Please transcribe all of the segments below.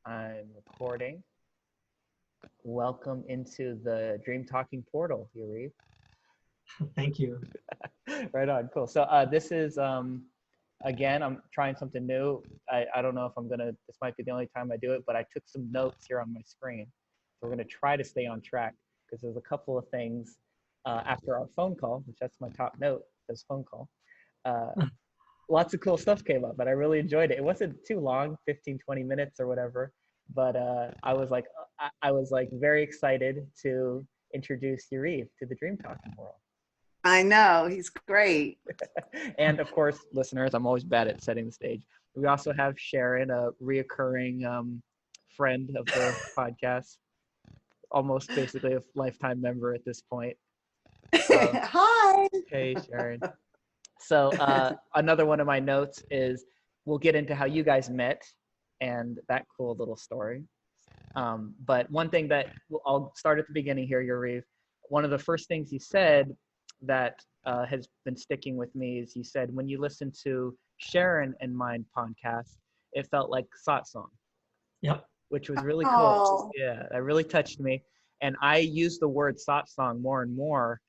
I'm recording. Welcome into the Dream Talking portal, Yariv. Thank you. Right on, cool. So this is, again, I'm trying something new. I don't know if this might be the only time I do it, but I took some notes here on my screen. So we're gonna try to stay on track because there's a couple of things after our phone call, which that's my top note, this phone call. Lots of cool stuff came up, but I really enjoyed it. It wasn't too long, 15, 20 minutes or whatever, but I was like very excited to introduce Yariv to the Dream Talking world. I know, he's great. And of course, listeners, I'm always bad at setting the stage. We also have Sharon, a reoccurring friend of the podcast, almost basically a lifetime member at this point. Hi. Hey, Sharon. So another one of my notes is we'll get into how you guys met and that cool little story. But one thing that I'll start at the beginning here, Yariv. One of the first things you said that has been sticking with me is you said when you listen to Sharon and mine podcast, it felt like satsang. Yep. Which was really cool. Oh. Yeah, that really touched me. And I use the word satsang more and more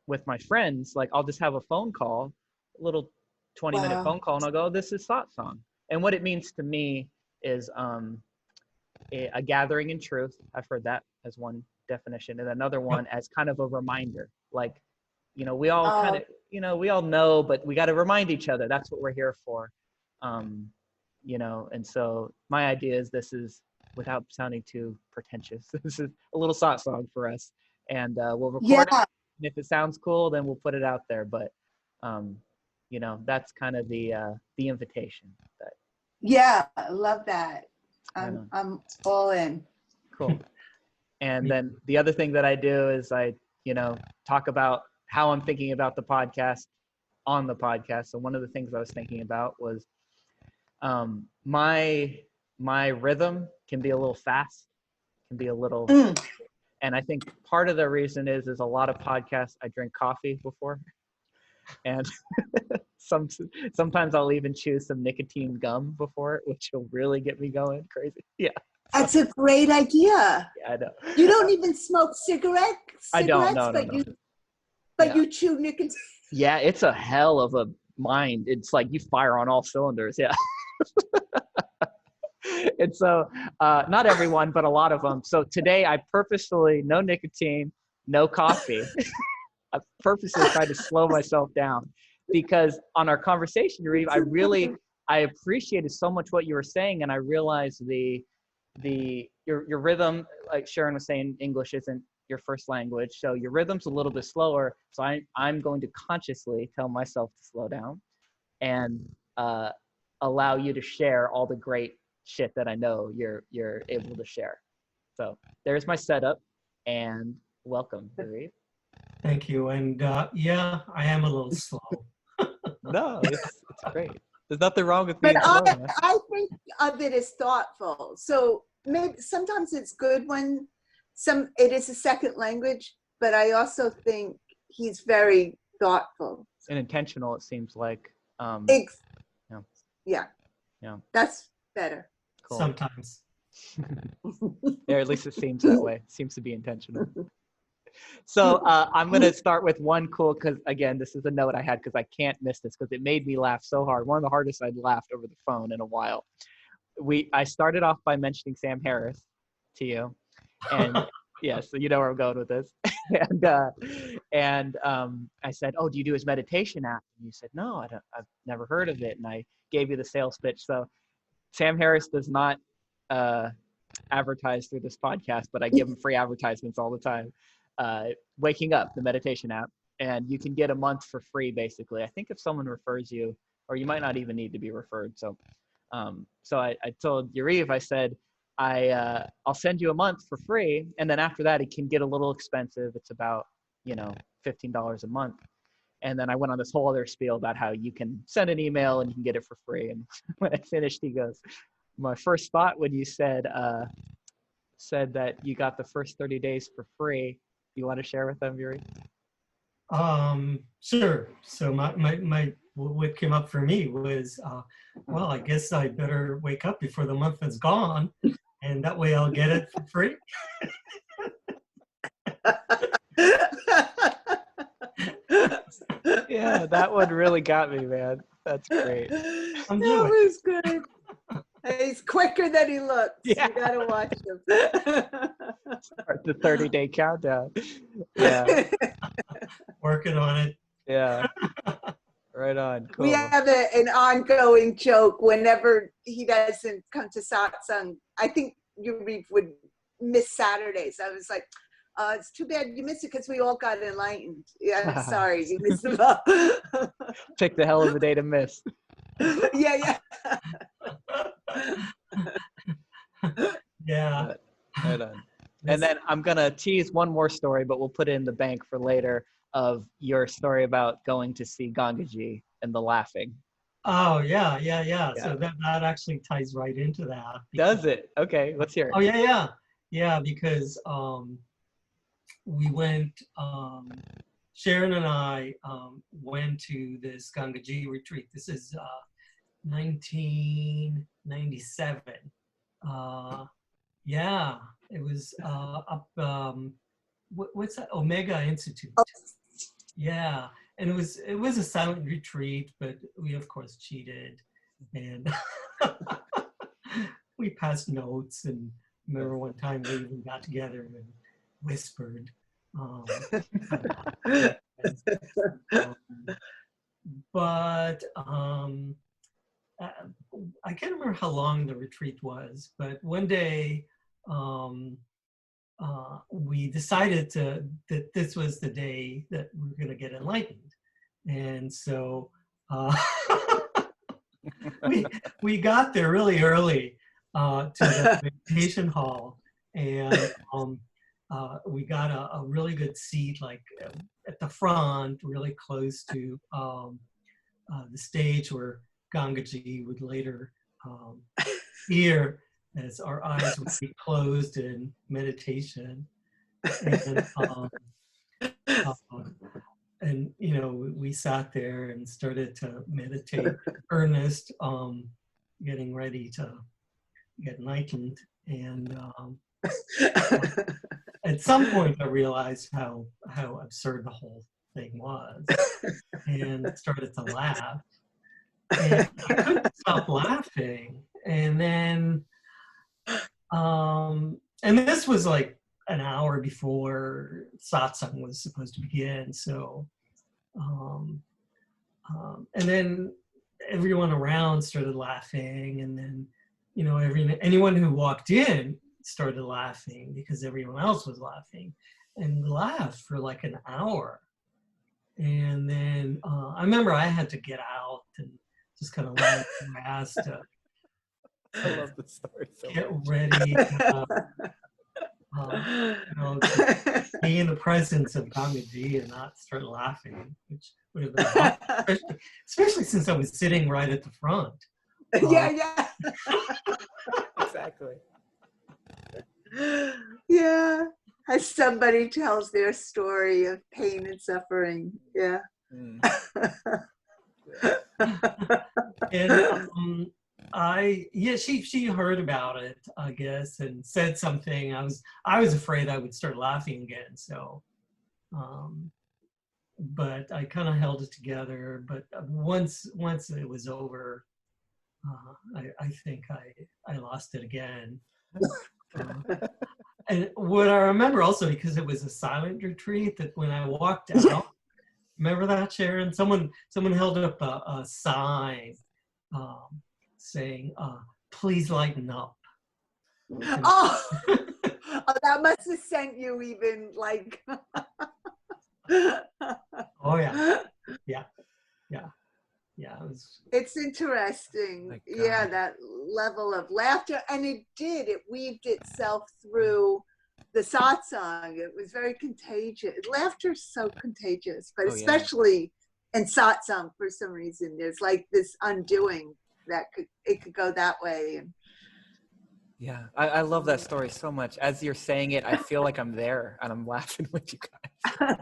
with my friends. Like I'll just have a phone call, a little 20-minute phone call, and I'll go, this is satsang. And what it means to me is a gathering in truth. I've heard that as one definition, and another one as kind of a reminder. Like, we all kind of, we all know, but we got to remind each other. That's what we're here for. And so my idea is this is, without sounding too pretentious, this is a little satsang for us. And we'll record it. And if it sounds cool, then we'll put it out there. But, that's kind of the invitation. Yeah, I love that. I'm all in. Cool. And then the other thing that I do is I, talk about how I'm thinking about the podcast on the podcast. So one of the things I was thinking about was my rhythm can be a little fast, can be a little, and I think part of the reason is a lot of podcasts, I drink coffee before. And sometimes I'll even chew some nicotine gum before it, which will really get me going crazy. Yeah. That's a great idea. Yeah, I know. You don't even smoke cigarettes? I don't, no. You chew nicotine. Yeah, it's a hell of a mind. It's like you fire on all cylinders. Yeah. And so not everyone, but a lot of them. So today I purposefully, no nicotine, no coffee. I purposely tried to slow myself down because on our conversation, Yariv, I appreciated so much what you were saying. And I realized your rhythm, like Sharon was saying, English isn't your first language. So your rhythm's a little bit slower. So I'm going to consciously tell myself to slow down and allow you to share all the great shit that I know you're able to share. So there's my setup, and welcome, Yariv. Thank you. And yeah, I am a little slow. No, it's great. There's nothing wrong with But being slow. I think of it as thoughtful. So maybe sometimes it's good when it is a second language, but I also think he's very thoughtful. And intentional, it seems like. Yeah. That's better. Cool. Sometimes. Or at least it seems that way. It seems to be intentional. So I'm going to start with one cool, because again, this is a note I had because I can't miss this because it made me laugh so hard. One of the hardest I'd laughed over the phone in a while. I started off by mentioning Sam Harris to you. And yeah, so you know where I'm going with this. and I said, oh, do you do his meditation app? And you said, no, I've never heard of it. And I gave you the sales pitch. So Sam Harris does not advertise through this podcast, but I give him free advertisements all the time. Waking Up, the meditation app, and you can get a month for free, basically. I think if someone refers you, or you might not even need to be referred. So I told Yariv, I said, I'll send you a month for free, and then after that, it can get a little expensive. It's about, $15 a month. And then I went on this whole other spiel about how you can send an email and you can get it for free. And when I finished, he goes, my first thought when you said that you got the first 30 days for free, you want to share with them, Yuri? Sure. So my what came up for me was, well, I guess I better wake up before the month is gone, and that way I'll get it for free. Yeah, that one really got me, man. That's great. I'm That doing. was good. He's quicker than he looks. Yeah. You gotta watch him. Start the 30-day countdown. Yeah, Working on it. yeah. Right on. Cool. We have an ongoing joke whenever he doesn't come to satsang. I think Yariv would miss Saturdays. I was like, it's too bad you missed it because we all got enlightened. Yeah, I'm sorry you missed them all. Pick the hell of a day to miss. Yeah. Yeah. Right on. And then I'm going to tease one more story, but we'll put it in the bank for later, of your story about going to see Gangaji and the laughing. Oh, yeah. So that actually ties right into that. Does it? Okay, let's hear it. Oh, yeah. Yeah, because we went, Sharon and I went to this Gangaji retreat. This is 1997. Yeah, it was up, what's that? Omega Institute. Yeah, and it was a silent retreat, but we of course cheated, and we passed notes. And remember one time we even got together and whispered. But I can't remember how long the retreat was, but one day we decided that this was the day that we were going to get enlightened. And so we got there really early to the meditation hall, and we got a really good seat, like at the front, really close to the stage where Gangaji would later hear as our eyes would be closed in meditation. And you know, we sat there and started to meditate earnest, getting ready to get enlightened. And at some point I realized how absurd the whole thing was, and started to laugh. And I couldn't stop laughing. And then, and this was like an hour before satsang was supposed to begin. So, and then everyone around started laughing, and then, you know, anyone who walked in started laughing because everyone else was laughing, and laughed for like an hour. And then I remember I had to get out and just kind of lie on the grass to I love the story so get much. ready, you know, to be in the presence of Gangaji and not start laughing, which would have been hard, especially since I was sitting right at the front. Yeah. Exactly. Yeah. As somebody tells their story of pain and suffering. Yeah. Mm. And she heard about it, I guess, and said something. I was afraid I would start laughing again. So, but I kind of held it together. But once it was over, I think I lost it again. And what I remember also, because it was a silent retreat, that when I walked out, remember that, Sharon? Someone held up a sign saying, "Please lighten up." Oh, that must have sent you even like. Oh yeah. It was. It's interesting. Yeah, that level of laughter. And it weaved itself through the satsang. It was very contagious. Laughter's so contagious, but especially in satsang, for some reason, there's like this undoing that it could go that way. And Yeah, I love that story so much. As you're saying it, I feel like I'm there and I'm laughing with you guys.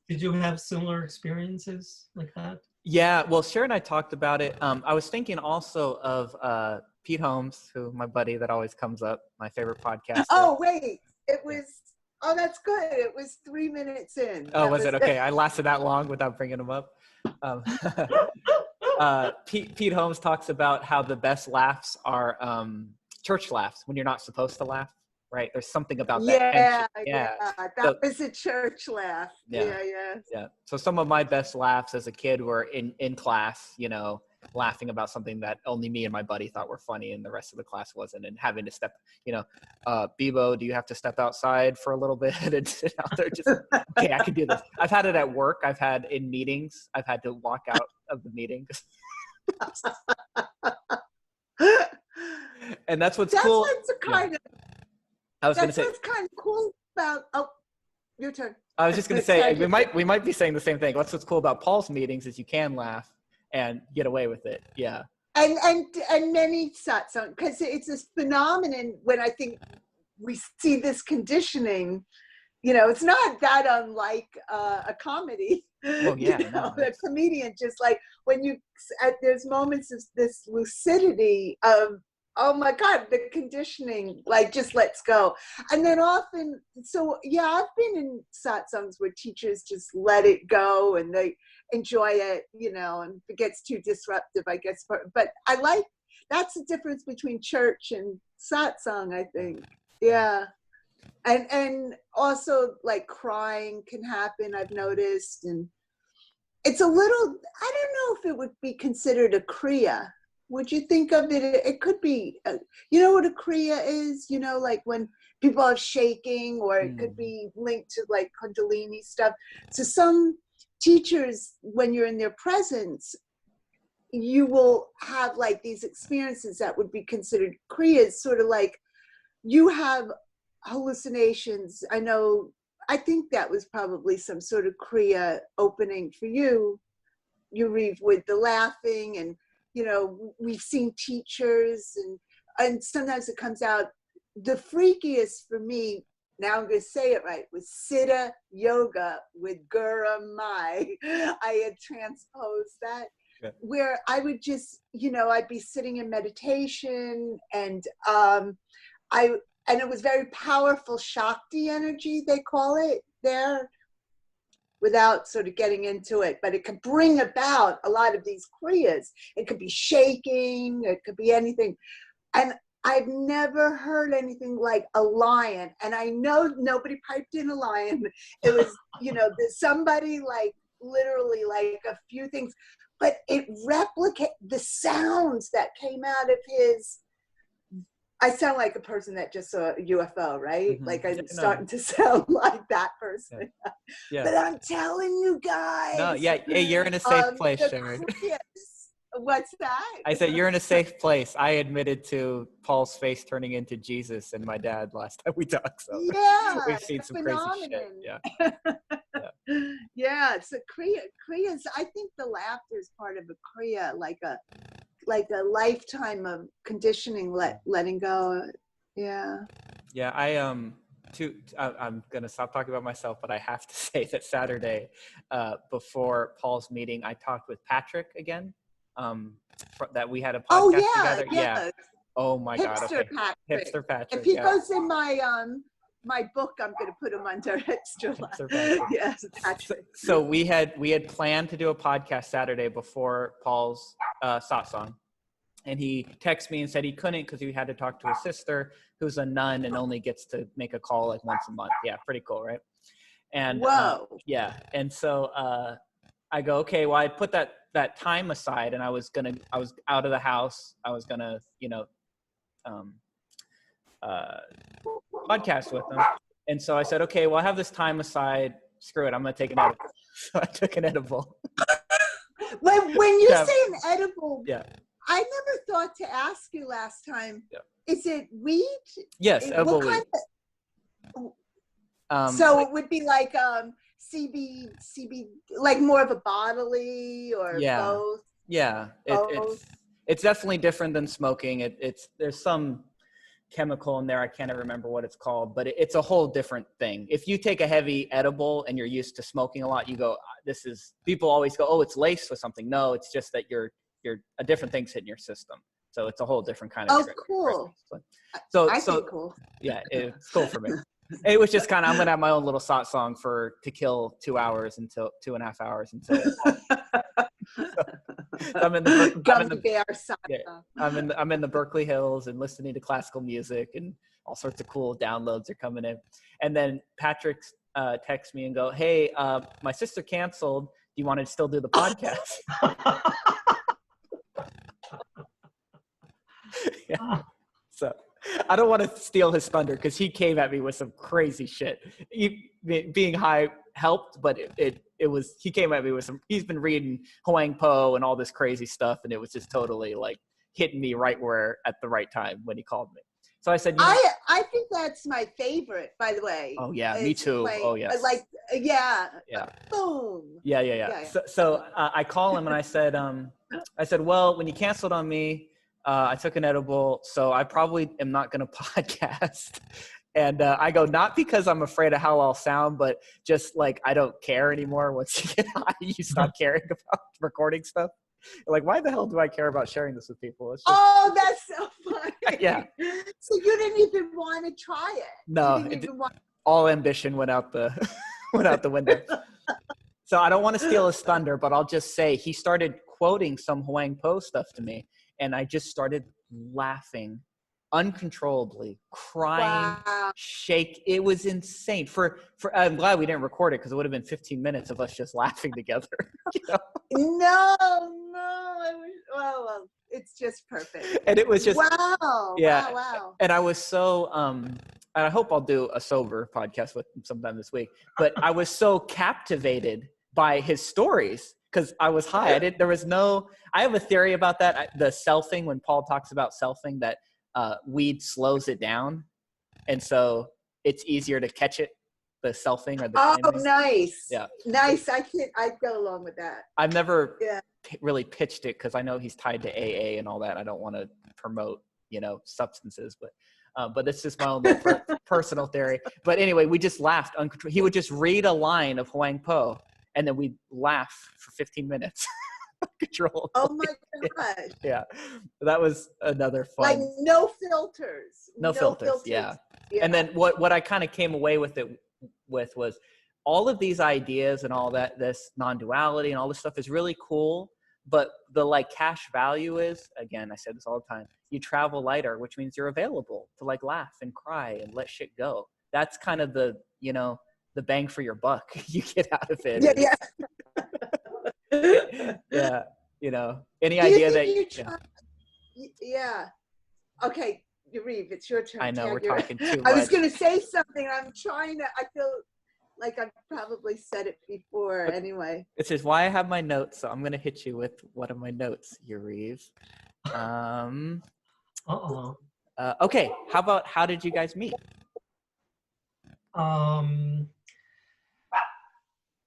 Did you have similar experiences like that? Yeah, well, Sharon and I talked about it. I was thinking also of Pete Holmes, who my buddy that always comes up, my favorite podcaster. Oh, wait, it was, oh, that's good. It was 3 minutes in. Oh, was it? Okay, I lasted that long without bringing him up. Pete Holmes talks about how the best laughs are church laughs, when you're not supposed to laugh, right? There's something about that tension. Yeah, that was a church laugh. Yeah. So some of my best laughs as a kid were in class, you know, laughing about something that only me and my buddy thought were funny and the rest of the class wasn't, and having to step, you know, Bebo, do you have to step outside for a little bit and sit out there? Just, okay, I can do this. I've had it at work. I've had in meetings. I've had to walk out of the meeting. And that's what's cool. What's kind of, I was going to say, what's kind of cool about, oh, your turn. I was just going to say, we might be saying the same thing. What's cool about Paul's meetings is you can laugh and get away with it. Yeah. And many satsang, because it's this phenomenon when I think we see this conditioning, you know, it's not that unlike a comedy. Oh yeah, you know, a comedian, just like when there's moments of this lucidity of, oh my God, the conditioning, like just let's go. And then often, so yeah, I've been in satsangs where teachers just let it go and they enjoy it, you know, and if it gets too disruptive, I guess. But I like, that's the difference between church and satsang, I think. Yeah. And also like crying can happen, I've noticed. And it's a little, I don't know if it would be considered a kriya. Would you think of it? It could be, you know what a kriya is? You know, like when people are shaking, or it could be linked to like Kundalini stuff. So some teachers, when you're in their presence, you will have like these experiences that would be considered kriyas, sort of like you have hallucinations. I think that was probably some sort of kriya opening for you, Yariv, with the laughing. And you know, we've seen teachers and sometimes it comes out. The freakiest for me, now I'm going to say it right, was Siddha Yoga with Guru Mai. I had transposed that, where I would just, you know, I'd be sitting in meditation and and it was very powerful Shakti energy, they call it there, without sort of getting into it, but it could bring about a lot of these kriyas. It could be shaking, it could be anything. And I've never heard anything like a lion. And I know nobody piped in a lion. It was, you know, somebody like literally like a few things, but it replicated the sounds that came out of his. I sound like a person that just saw a UFO, right? Mm-hmm. Like I'm starting to sound like that person. Yeah. But I'm telling you guys. No, yeah, hey, you're in a safe place, Sharon. What's that? I said you're in a safe place. I admitted to Paul's face turning into Jesus and my dad last time we talked. So yeah, we've seen some crazy shit. Yeah. Yeah, it's a kriyas. I think the laughter is part of a kriya, like a lifetime of conditioning, letting go. Yeah I'm gonna stop talking about myself, but I have to say that Saturday before Paul's meeting, I talked with Patrick again, that we had a podcast together. Yeah. Oh my God. Okay. Hipster Patrick. If he goes in my book, I'm going to put him under Hipster. Yes, Patrick. So we had planned to do a podcast Saturday before Paul's satsang, and he texted me and said he couldn't because he had to talk to his sister, who's a nun and only gets to make a call like once a month. Yeah, pretty cool, right? And yeah, and so I go, okay, well, I put that time aside, and I was out of the house. I was gonna, you know, podcast with them. And so I said, okay, well, I have this time aside. Screw it, I'm gonna take an edible. So I took an edible. When you say an edible, I never thought to ask you last time. Yeah. Is it weed? Yes, edible weed. So it would be like CB, like more of a bodily or both? Yeah, it's definitely different than smoking. There's some chemical in there. I can't even remember what it's called, but it's a whole different thing. If you take a heavy edible and you're used to smoking a lot, you go, people always go, oh, it's laced with something. No, it's just that you're a different thing's hitting your system. So it's a whole different kind of Oh, cool. I think cool. Yeah, it's cool for me. It was just kind of, I'm going to have my own little song to kill 2 hours until 2.5 hours until I'm in the Berkeley Hills and listening to classical music, and all sorts of cool downloads are coming in. And then Patrick texts me and go, hey, my sister canceled. Do you want to still do the podcast? Yeah. So I don't want to steal his thunder because he came at me with some crazy shit. Being high helped, but he came at me with he's been reading Huang Po and all this crazy stuff, and it was just totally like hitting me right where at the right time when he called me. So I said, I think that's my favorite, by the way. Oh yeah, me too. Oh yes. Yeah. Boom. Yeah. So I call him and I said, well, when you canceled on me, I took an edible, so I probably am not going to podcast. And I go, not because I'm afraid of how I'll sound, but just like I don't care anymore. Once you get high, you stop caring about recording stuff. Like, why the hell do I care about sharing this with people? Oh, that's so funny. Yeah. So you didn't even want to try it? No. All ambition went out the window. So I don't want to steal his thunder, but I'll just say he started quoting some Huang Po stuff to me, and I just started laughing uncontrollably, crying, shake. It was insane. I'm glad we didn't record it because it would have been 15 minutes of us just laughing together. You know? No. Well, it's just perfect. And it was just wow. And I was so and I hope I'll do a sober podcast with him sometime this week. But I was so captivated by his stories because I was high. I have a theory about that. The selfing, when Paul talks about selfing, that weed slows it down, and so it's easier to catch it. The selfing or the timing. Nice. Yeah, nice. I'd go along with that. I've never really pitched it because I know he's tied to AA and all that. I don't want to promote substances, but it's just my own little personal theory. But anyway, we just laughed. He would just read a line of Huang Po, and then we'd laugh for 15 minutes. Control. Oh my gosh. Yeah. That was another fun. Like no filters. No filters. Yeah. And then what I kind of came away with was all of these ideas and all that, this non-duality and all this stuff is really cool. But the like cash value is, again, I say this all the time, you travel lighter, which means you're available to like laugh and cry and let shit go. That's kind of the bang for your buck you get out of it. Yeah. Yeah, any idea that yeah. Okay, Yariv, it's your turn. I know we're talking too much. I was going to say something. I feel like I've probably said it before. But anyway, this is why I have my notes, so I'm going to hit you with one of my notes, Yariv. Okay, how did you guys meet?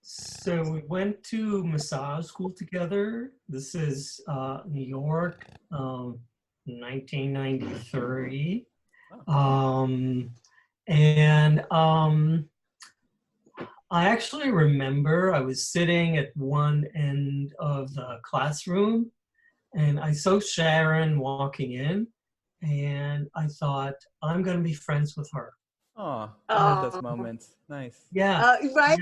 So we went to massage school together. This is New York, 1993. I actually remember I was sitting at one end of the classroom, and I saw Sharon walking in, and I thought, I'm going to be friends with her. Oh, I love those moments. Nice. Yeah. Right.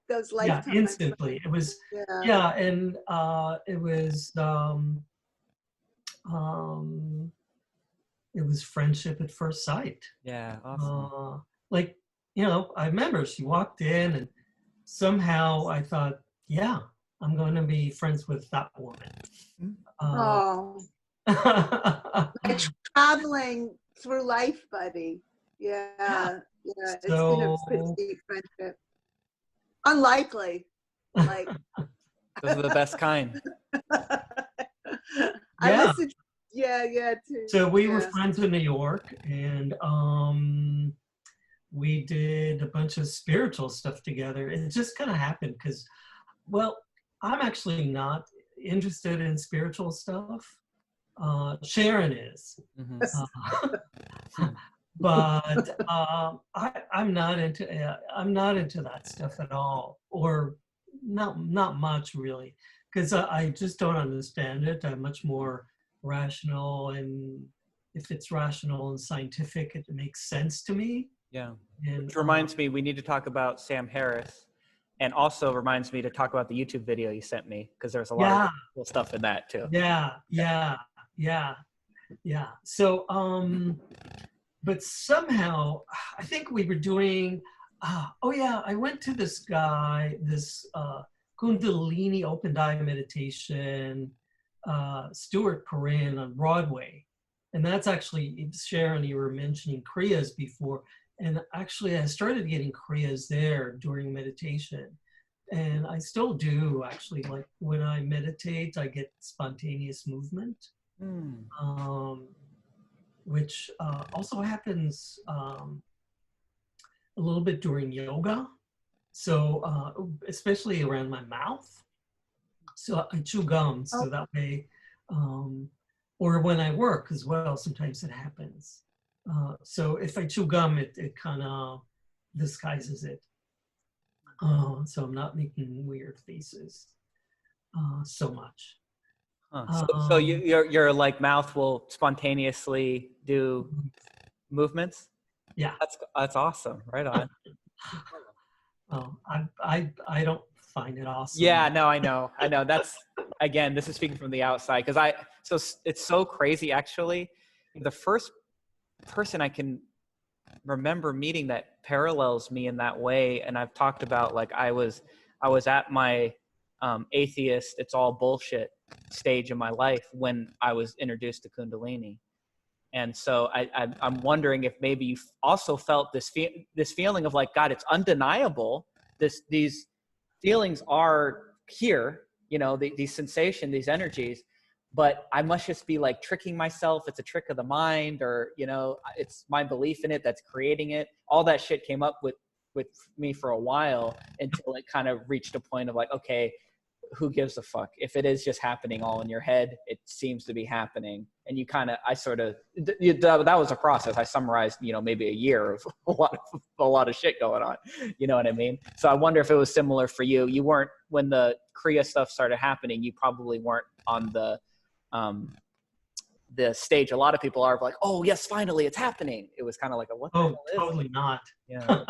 Those lifetime. Yeah, instantly. It was. Yeah, and it was friendship at first sight. Yeah. Awesome. I remember she walked in, and somehow I thought, yeah, I'm going to be friends with that woman. Like traveling through life, buddy. Yeah. It's been a pretty deep friendship. Unlikely. Like those are the best kind. Yeah. Too. So we were friends in New York, and we did a bunch of spiritual stuff together. It just kind of happened because, well, I'm actually not interested in spiritual stuff. Sharon is. Mm-hmm. But I'm not into that stuff at all, or not much really, because I just don't understand it. I'm much more rational, and if it's rational and scientific, it makes sense to me. Yeah. And, Which reminds me, we need to talk about Sam Harris, and also reminds me to talk about the YouTube video you sent me, because there's a lot of cool stuff in that too. Yeah. So, but somehow, I think we were doing, I went to this guy, this Kundalini open eye meditation, Stuart Perrin on Broadway. And that's actually, Sharon, you were mentioning Kriyas before. And actually, I started getting Kriyas there during meditation. And I still do, actually. Like when I meditate, I get spontaneous movement. Which also happens a little bit during yoga. So especially around my mouth. So I chew gum, so that way, or when I work as well, sometimes it happens. So if I chew gum, it kind of disguises it. So I'm not making weird faces so much. So your like mouth will spontaneously do movements? Yeah. That's awesome. Right on. I don't find it awesome. Yeah, no, I know. That's, again, this is speaking from the outside, because so it's so crazy actually. The first person I can remember meeting that parallels me in that way, and I've talked about, like, I was at my atheist, it's all bullshit stage in my life when I was introduced to Kundalini. And so I'm wondering if maybe you also felt this feeling of like, God, it's undeniable. These feelings are here, these sensations, these energies, but I must just be like tricking myself. It's a trick of the mind, or, it's my belief in it that's creating it. All that shit came up with me for a while, until it kind of reached a point of like, okay, who gives a fuck? If it is just happening all in your head, it seems to be happening. And that was a process. I summarized, maybe a year of a lot of shit going on. You know what I mean? So I wonder if it was similar for you. You weren't, when the Kriya stuff started happening, you probably weren't on the stage a lot of people are, like, oh yes, finally it's happening. It was kind of like a, what the hell is totally it? not. Yeah.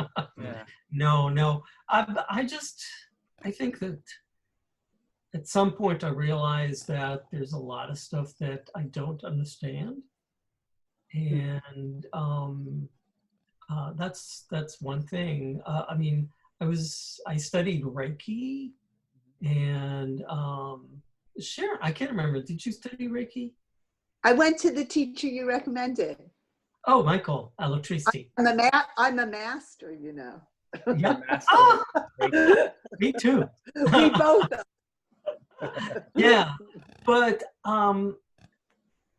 No. I think that at some point I realized that there's a lot of stuff that I don't understand. And that's one thing. I studied Reiki, and Sharon, I can't remember, did you study Reiki? I went to the teacher you recommended. Oh, Michael Electricity. I'm a master, Yeah. Me too. We both are. Yeah, but and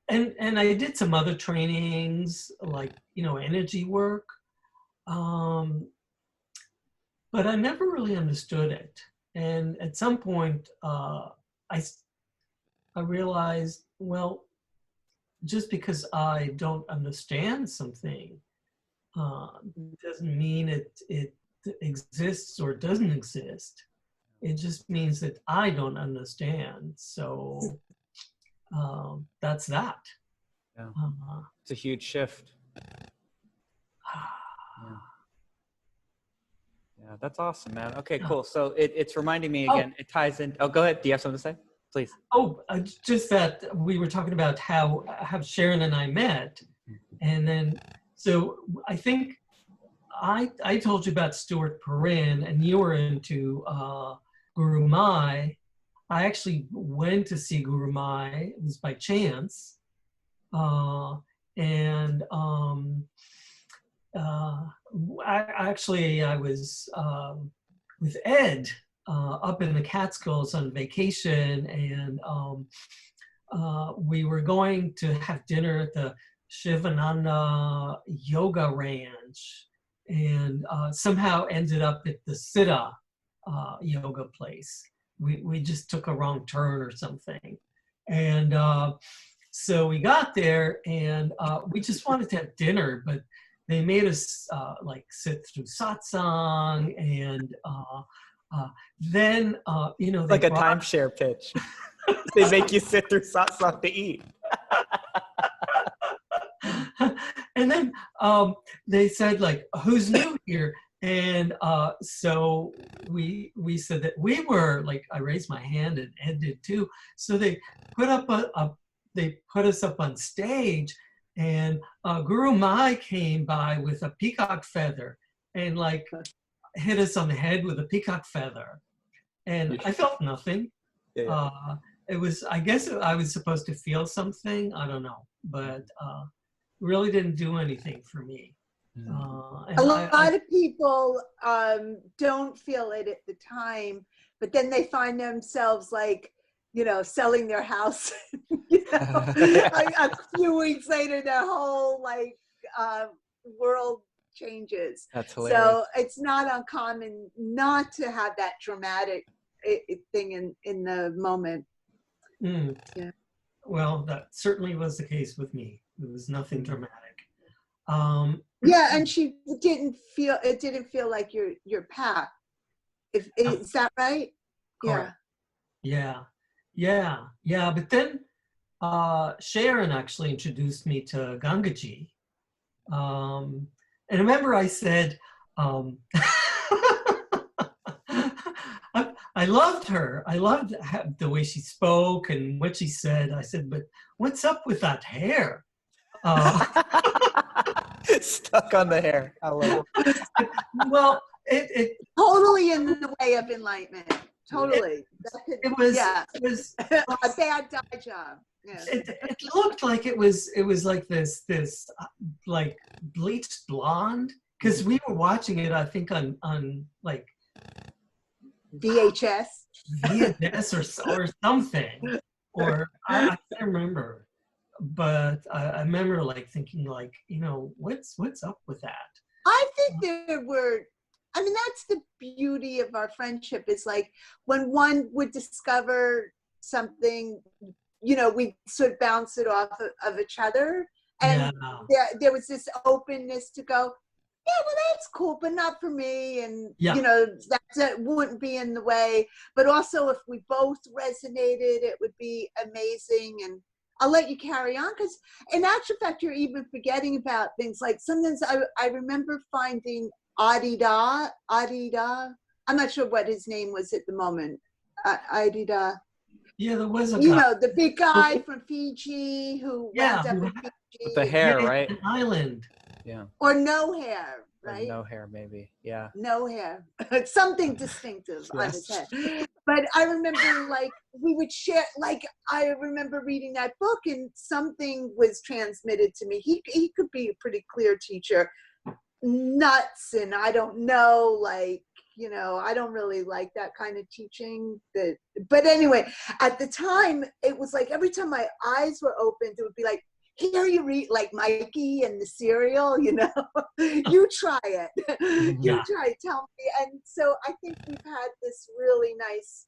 I did some other trainings, like, energy work, but I never really understood it. And at some point, I realized, well, just because I don't understand something doesn't mean it exists or doesn't exist. It just means that I don't understand. So that's that. Yeah. It's a huge shift. Yeah, that's awesome, man. Okay, cool. So it's reminding me again, it ties in. Oh, go ahead. Do you have something to say? Please. Oh, just that we were talking about how Sharon and I met. And then, so I think I told you about Stuart Perrin, and you were into Guru Mai. I actually went to see Guru Mai. It was by chance. I was with Ed up in the Catskills on vacation, and we were going to have dinner at the Shivananda Yoga Ranch, and somehow ended up at the Siddha yoga place. We just took a wrong turn or something. And So we got there, and we just wanted to have dinner, but they made us like sit through satsang, and then you know, Like a timeshare pitch. They make you sit through satsang to eat. And then they said, like, who's new here? And so we said that we were, like, I raised my hand and Ed did too. So they put up they put us up on stage, and Guru Mai came by with a peacock feather and like hit us on the head with a peacock feather. And I felt nothing. Yeah. It was, I guess I was supposed to feel something. I don't know, but really didn't do anything for me. A lot of people don't feel it at the time, but then they find themselves like, you know, selling their house. You know, like a few weeks later, their whole like world changes. That's hilarious. So it's not uncommon not to have that dramatic thing in the moment. Yeah. Well, that certainly was the case with me. There was nothing dramatic. Yeah, and she didn't feel like your path. Is that right? Correct. Yeah. But then Sharon actually introduced me to Gangaji. And I remember I said, I loved her. I loved the way she spoke and what she said. I said, but what's up with that hair? Stuck on the hair. I love it. Well, it totally in the way of enlightenment. Totally. It was a bad dye job. Yeah. It looked like it was like this like bleached blonde, because we were watching it, I think, on like VHS or something, or I can't remember, but I remember like thinking, like, you know, what's up with that? I think I mean, that's the beauty of our friendship, is like when one would discover something, you know, we sort of bounce it off of each other. And there was this openness to go, yeah, well, that's cool, but not for me. And, you know, that wouldn't be in the way. But also, if we both resonated, it would be amazing. And I'll let you carry on, because in actual fact, you're even forgetting about things. Like sometimes I remember finding Adida. I'm not sure what his name was at the moment. Adida. Yeah, there was a you guy. know, the big guy from Fiji who wound up in Fiji. With the hair, right? An island. Yeah. Or no hair, right? Or no hair, maybe. Yeah. No hair. Something distinctive on his head. But I remember, like, we would share, like, I remember reading that book and something was transmitted to me. He could be a pretty clear teacher. Nuts, and I don't know, like, you know, I don't really like that kind of teaching. But anyway, at the time, it was like every time my eyes were opened, it would be like, here you read, like Mikey and the cereal, you know, you try it. You try it, tell me. And so I think we've had this really nice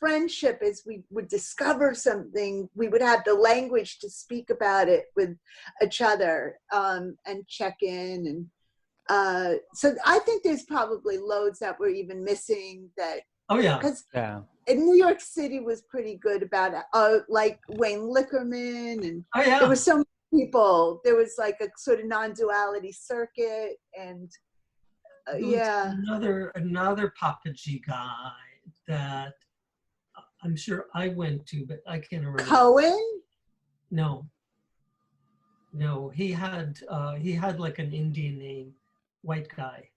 friendship. As we would discover something, we would have the language to speak about it with each other, and check in. And so I think there's probably loads that we're even missing that. Oh yeah. Because in New York City was pretty good about it. Like Wayne Lickerman, and there were so many people. There was like a sort of non-duality circuit, and another Papaji guy that I'm sure I went to, but I can't remember. Cohen? No, he had like an Indian name, white guy.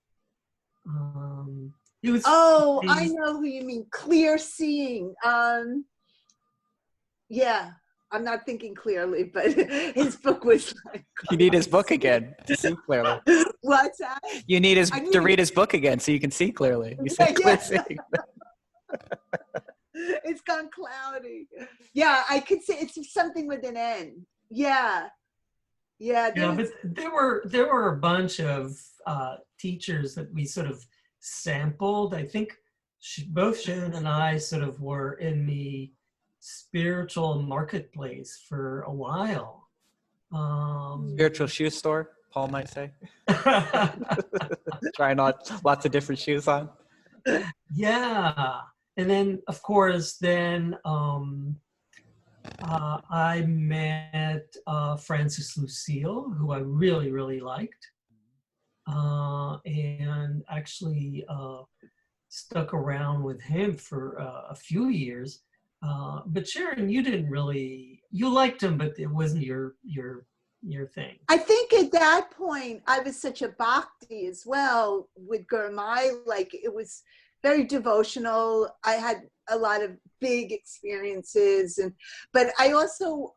He was. Oh, I know who you mean. Clear seeing. Yeah, I'm not thinking clearly, but his book was like. You need his book again to see clearly. What's that? You need to read his book again so you can see clearly. You said clear seeing. It's gone cloudy. Yeah, I could say it's something with an N. Yeah. But there were a bunch of teachers that we sort of sampled. I think both Sharon and I sort of were in the spiritual marketplace for a while. Spiritual shoe store, Paul might say. Trying on lots of different shoes on. Yeah. And then, of course, I met Francis Lucille, who I really, really liked, and actually stuck around with him for a few years. But Sharon, you liked him, but it wasn't your thing. I think at that point, I was such a bhakti as well with Gurmai. Like, it was very devotional. I had a lot of big experiences, but I also,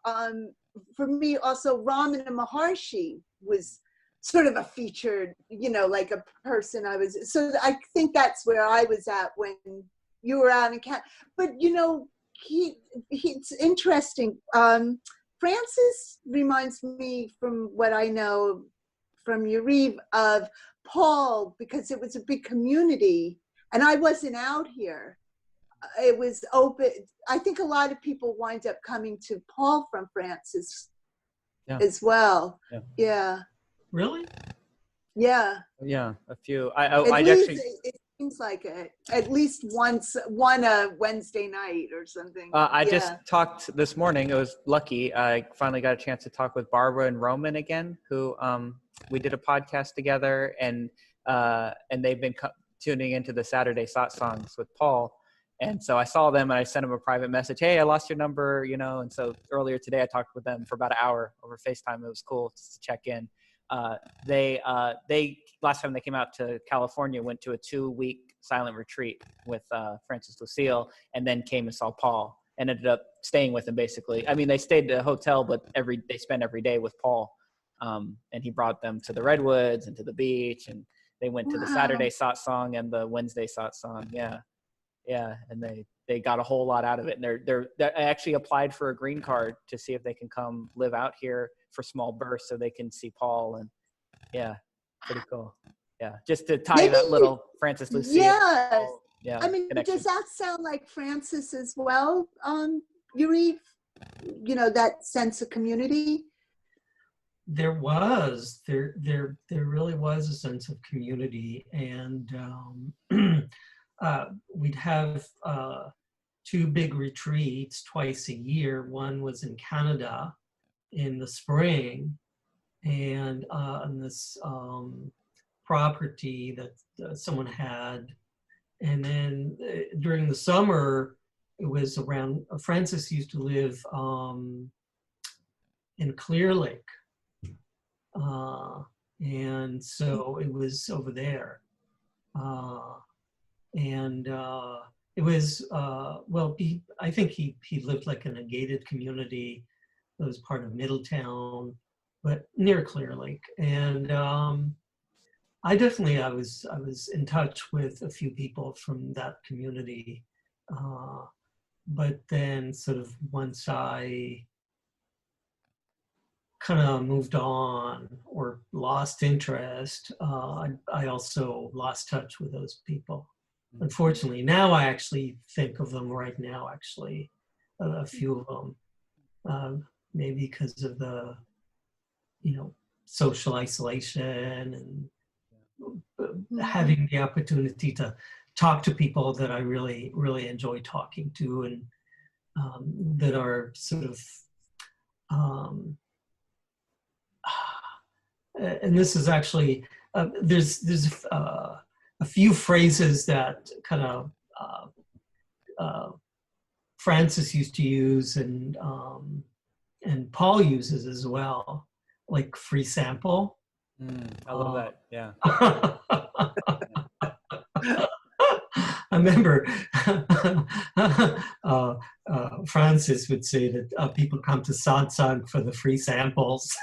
for me, also Ramana Maharshi was sort of a featured, like a person so I think that's where I was at when you were out in Canada. But, it's interesting. Francis reminds me, from what I know from Yariv, of Paul, because it was a big community and I wasn't out here. It was open. I think a lot of people wind up coming to Paul from Francis as well. Yeah. Really? Yeah. Yeah, a few. It seems like it. At least one Wednesday night or something. I just talked this morning. It was lucky. I finally got a chance to talk with Barbara and Roman again, who we did a podcast together, and they've been tuning into the Saturday Songs with Paul. And so I saw them and I sent them a private message. Hey, I lost your number, And so earlier today I talked with them for about an hour over FaceTime. It was cool just to check in. They last time they came out to California went to a 2-week silent retreat with Francis Lucille, and then came and saw Paul and ended up staying with him basically. I mean, they stayed at a hotel, but they spent every day with Paul, and he brought them to the redwoods and to the beach, and they went to the Saturday Satsang and the Wednesday Satsang. Yeah, and they got a whole lot out of it, and they actually applied for a green card to see if they can come live out here for small bursts so they can see Paul. And yeah, pretty cool. Yeah, just to tie that little Francis Lucille. Yeah, I mean, connection. Does that sound like Francis as well, Yariv? That sense of community. There really was a sense of community, and we'd have 2 big retreats twice a year. One was in Canada in the spring, and on this property that someone had. And then during the summer, it was around, Francis used to live in Clear Lake. And so it was over there. It was, I think he lived like in a gated community that was part of Middletown, but near Clear Lake. And I was in touch with a few people from that community. But then sort of once I kind of moved on or lost interest, I also lost touch with those people. Unfortunately, now I actually think of them right now, actually, a few of them, maybe because of the, social isolation and having the opportunity to talk to people that I really, really enjoy talking to, and that are sort of, and this is actually, there's a few phrases that kind of Francis used to use, and Paul uses as well, like free sample. I love that. Yeah. I remember Francis would say that people come to satsang for the free samples.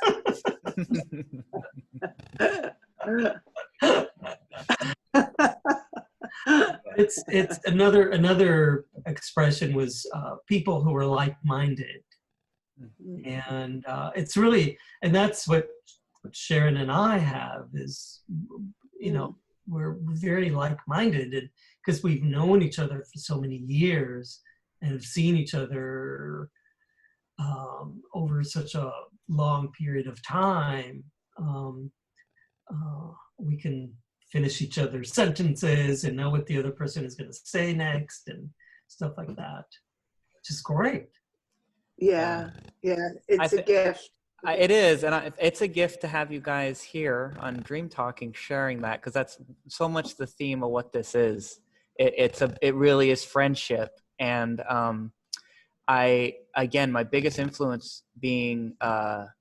It's another expression was people who are like-minded, and it's really, and that's what Sharon and I have is, we're very like-minded, and because we've known each other for so many years, and have seen each other over such a long period of time, we can finish each other's sentences and know what the other person is going to say next and stuff like that, which is great. Yeah, it's a gift. It is, and it's a gift to have you guys here on Dream Talking sharing that, because that's so much the theme of what this is. It really is friendship, and again, my biggest influence being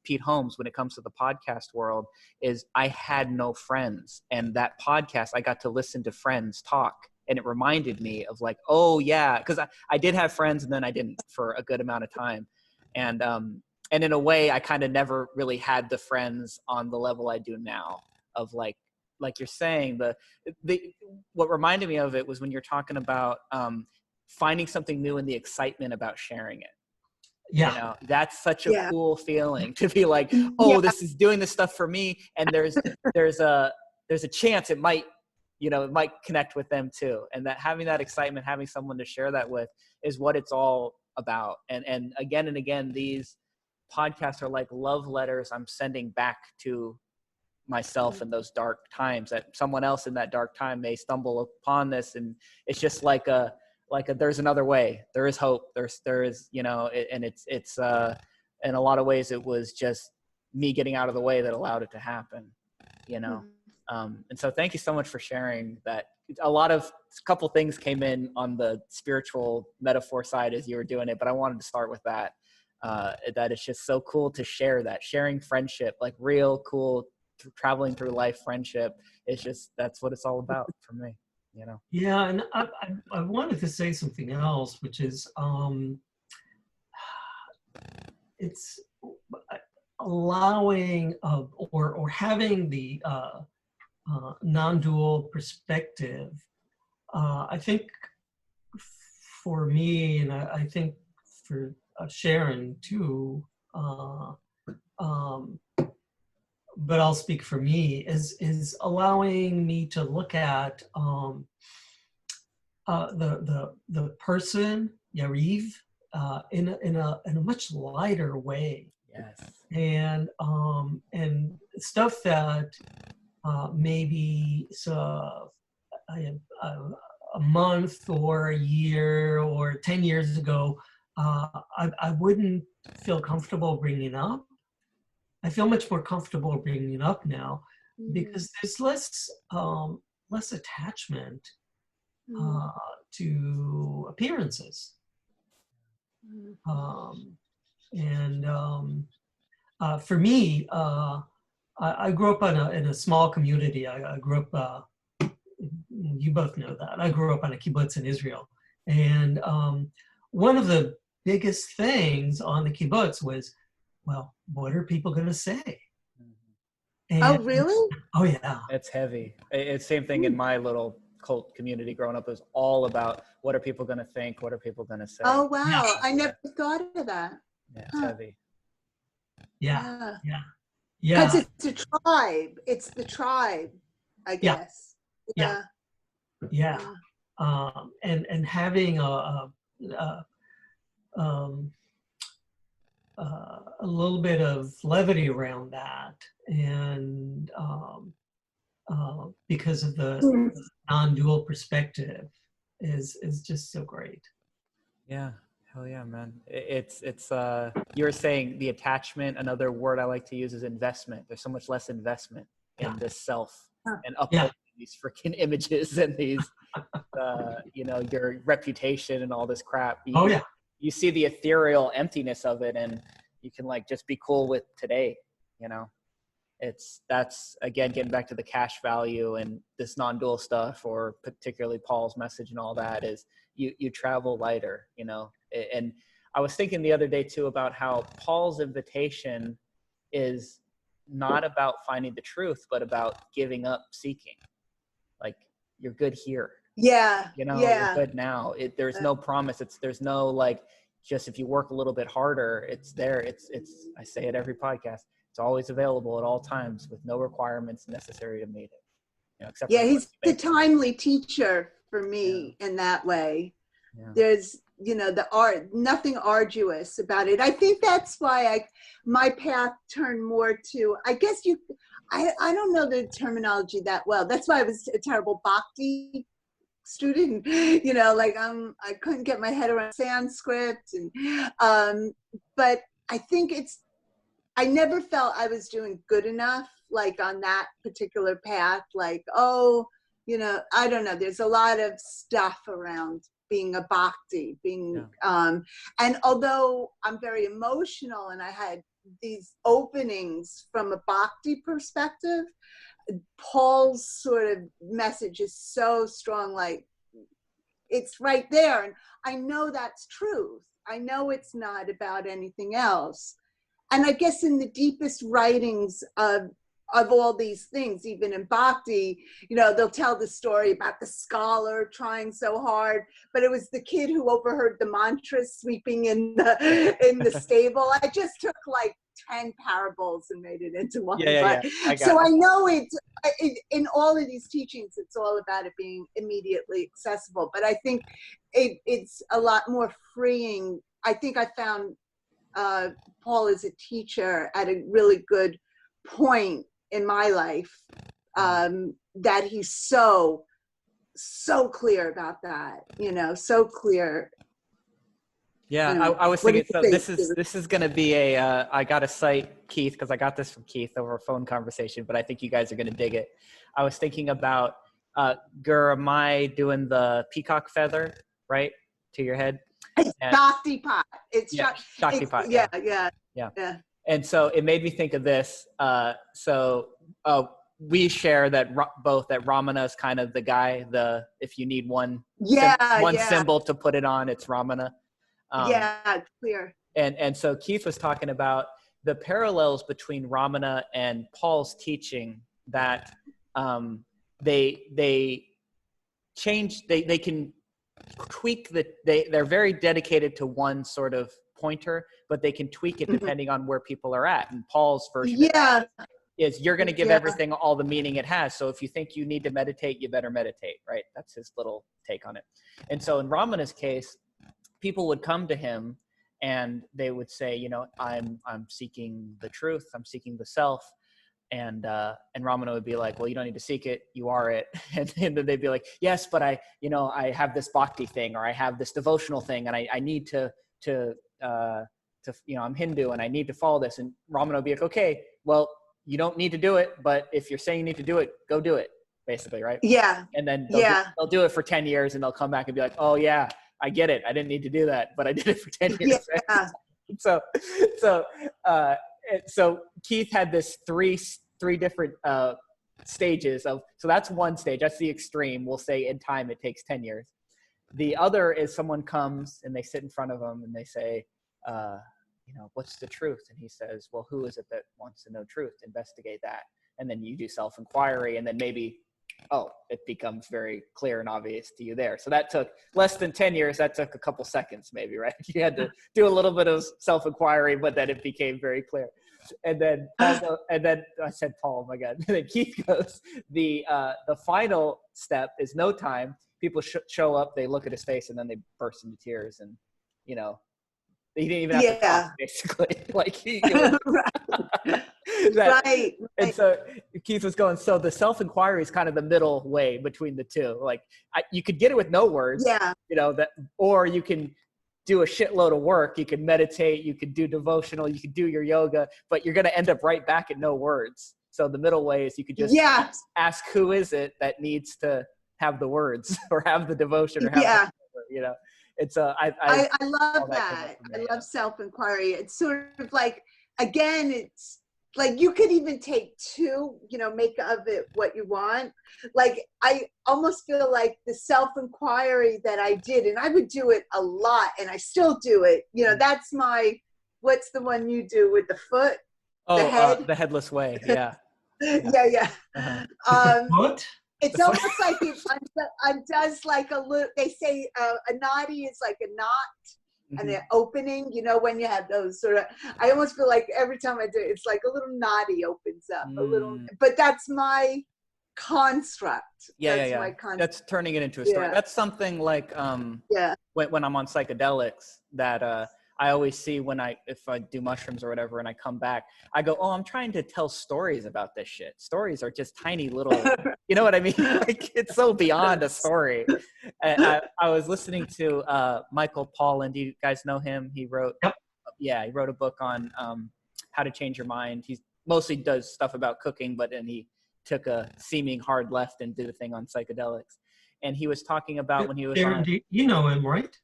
Pete Holmes when it comes to the podcast world is I had no friends, and that podcast I got to listen to friends talk, and it reminded me of like, oh yeah, because I did have friends and then I didn't for a good amount of time, and in a way, I kind of never really had the friends on the level I do now of like you're saying, what reminded me of it was when you're talking about finding something new and the excitement about sharing it. Yeah. You know, that's such a cool feeling to be like, oh, this is doing this stuff for me. And there's a chance it might connect with them too. And that having that excitement, having someone to share that with is what it's all about. And again, these podcasts are like love letters I'm sending back to myself in those dark times, that someone else in that dark time may stumble upon this, and it's just like a there's another way, there is hope, there is, you know, and it's in a lot of ways it was just me getting out of the way that allowed it to happen, you know. And so thank you so much for sharing that. A couple things came in on the spiritual metaphor side as you were doing it, but I wanted to start with that. That it's just so cool to share that, sharing friendship, like real cool traveling through life friendship. It's just, that's what it's all about for me, you know. Yeah, and I wanted to say something else, which is it's allowing or having the non-dual perspective. I think for me, and I think for Sharon too, but I'll speak for me, is allowing me to look at the person Yariv in a much lighter way. Yes. And stuff that maybe a month or a year or 10 years ago I wouldn't feel comfortable bringing up. I feel much more comfortable bringing it up now because there's less attachment to appearances. For me, I grew up in a small community. I grew up, you both know that. I grew up on a kibbutz in Israel. And one of the biggest things on the kibbutz was, well, what are people going to say? And, oh, really? Oh, yeah. It's heavy. It's same thing in my little cult community growing up. It was all about what are people going to think? What are people going to say? Oh, wow. Yeah. I never thought of that. Yeah, it's heavy. Yeah. Because it's a tribe. It's the tribe, I guess. Yeah. And having a little bit of levity around that, and because of the non-dual perspective is just so great. Yeah. Hell yeah, man. It's you were saying the attachment. Another word I like to use is investment. There's so much less investment in this self and uploading these freaking images and these, you know, your reputation and all this crap. You see the ethereal emptiness of it, and you can like just be cool with today, you know. That's again getting back to the cash value and this non-dual stuff, or particularly Paul's message and all that, is you travel lighter, you know. And I was thinking the other day too about how Paul's invitation is not about finding the truth, but about giving up seeking. Like, you're good here. Yeah. You know, you're good now. There's no promise. There's no like, just if you work a little bit harder, it's there. It's I say it every podcast. It's always available at all times with no requirements necessary to meet it. You know, except he's the timely teacher for me in that way. Yeah. the art, nothing arduous about it. I think that's why my path turned more to, I guess I don't know the terminology that well. That's why I was a terrible bhakti student, like I couldn't get my head around Sanskrit, and but I think I never felt I was doing good enough, like on that particular path, like, I don't know, there's a lot of stuff around being a bhakti, and although I'm very emotional and I had these openings from a bhakti perspective, Paul's sort of message is so strong, like it's right there. And I know that's truth. I know it's not about anything else. And I guess in the deepest writings of all these things, even in bhakti, they'll tell the story about the scholar trying so hard, but it was the kid who overheard the mantras sweeping in the stable. I just took like 10 parables and made it into one. Yeah. I know in all of these teachings, it's all about it being immediately accessible. But I think it's a lot more freeing. I think I found Paul as a teacher at a really good point in my life, that he's so clear about that, so clear. Yeah, I was thinking, so this is going to be I got to cite Keith because I got this from Keith over a phone conversation, but I think you guys are going to dig it. I was thinking about Guramai doing the peacock feather, right, to your head. It's Shaktipat. It's Shaktipat. Yeah. And so it made me think of this. We share that both that Ramana is kind of the guy. If you need one symbol to put it on, it's Ramana. Clear. And so Keith was talking about the parallels between Ramana and Paul's teaching, that they change. They can tweak they're very dedicated to one sort of pointer, but they can tweak it depending on where people are at. And Paul's version is you're going to give everything all the meaning it has. So if you think you need to meditate, you better meditate, right? That's his little take on it. And so in Ramana's case, people would come to him and they would say, I'm seeking the truth, I'm seeking the self. And Ramana would be like, well, you don't need to seek it, you are it. And then they'd be like, yes, but I have this bhakti thing, or I have this devotional thing, and I need to I'm Hindu and I need to follow this. And Ramana would be like, okay, well, you don't need to do it, but if you're saying you need to do it, go do it, basically, right? Yeah. And then they'll do it for 10 years and they'll come back and be like, oh yeah, I get it, I didn't need to do that, but I did it for 10 years. Yeah. Right? So Keith had this three different stages of, so that's one stage, that's the extreme. We'll say in time it takes 10 years. The other is someone comes and they sit in front of him and they say, what's the truth? And he says, well, who is it that wants to know truth? Investigate that. And then you do self-inquiry, and then maybe, it becomes very clear and obvious to you there. So that took less than 10 years. That took a couple seconds maybe, right? You had to do a little bit of self-inquiry, but then it became very clear. And then I said Paul, oh my God. And then Keith goes, the final step is no time. People show up, they look at his face, and then they burst into tears. And, he didn't even have to talk, basically. Like he right. And so Keith was going, so the self-inquiry is kind of the middle way between the two. Like you could get it with no words, or you can do a shitload of work. You can meditate, you could do devotional, you could do your yoga, but you're going to end up right back at no words. So the middle way is you could just ask, who is it that needs to have the words or have the devotion or have the, it's I love that. I love self-inquiry. It's sort of like, again, it's like you could even take two, make of it what you want. Like I almost feel like the self-inquiry that I did, and I would do it a lot, and I still do it. That's what's the one you do with the foot? The head? The headless way. Yeah. Yeah. What? It's almost like it undoes like a little, they say a nadi is like a knot and an opening, when you have those sort of, I almost feel like every time I do it, it's like a little nadi opens up a little, but that's my construct. Yeah. My construct. That's turning it into a story. Yeah. That's something like when I'm on psychedelics that I always see if I do mushrooms or whatever and I come back, I go, oh, I'm trying to tell stories about this shit. Stories are just tiny little, you know what I mean? Like, it's so beyond a story. I was listening to Michael Pollan. Do you guys know him? He wrote a book on how to change your mind. He mostly does stuff about cooking, but then he took a seeming hard left and did a thing on psychedelics. And he was talking about when he was on. You know him, right?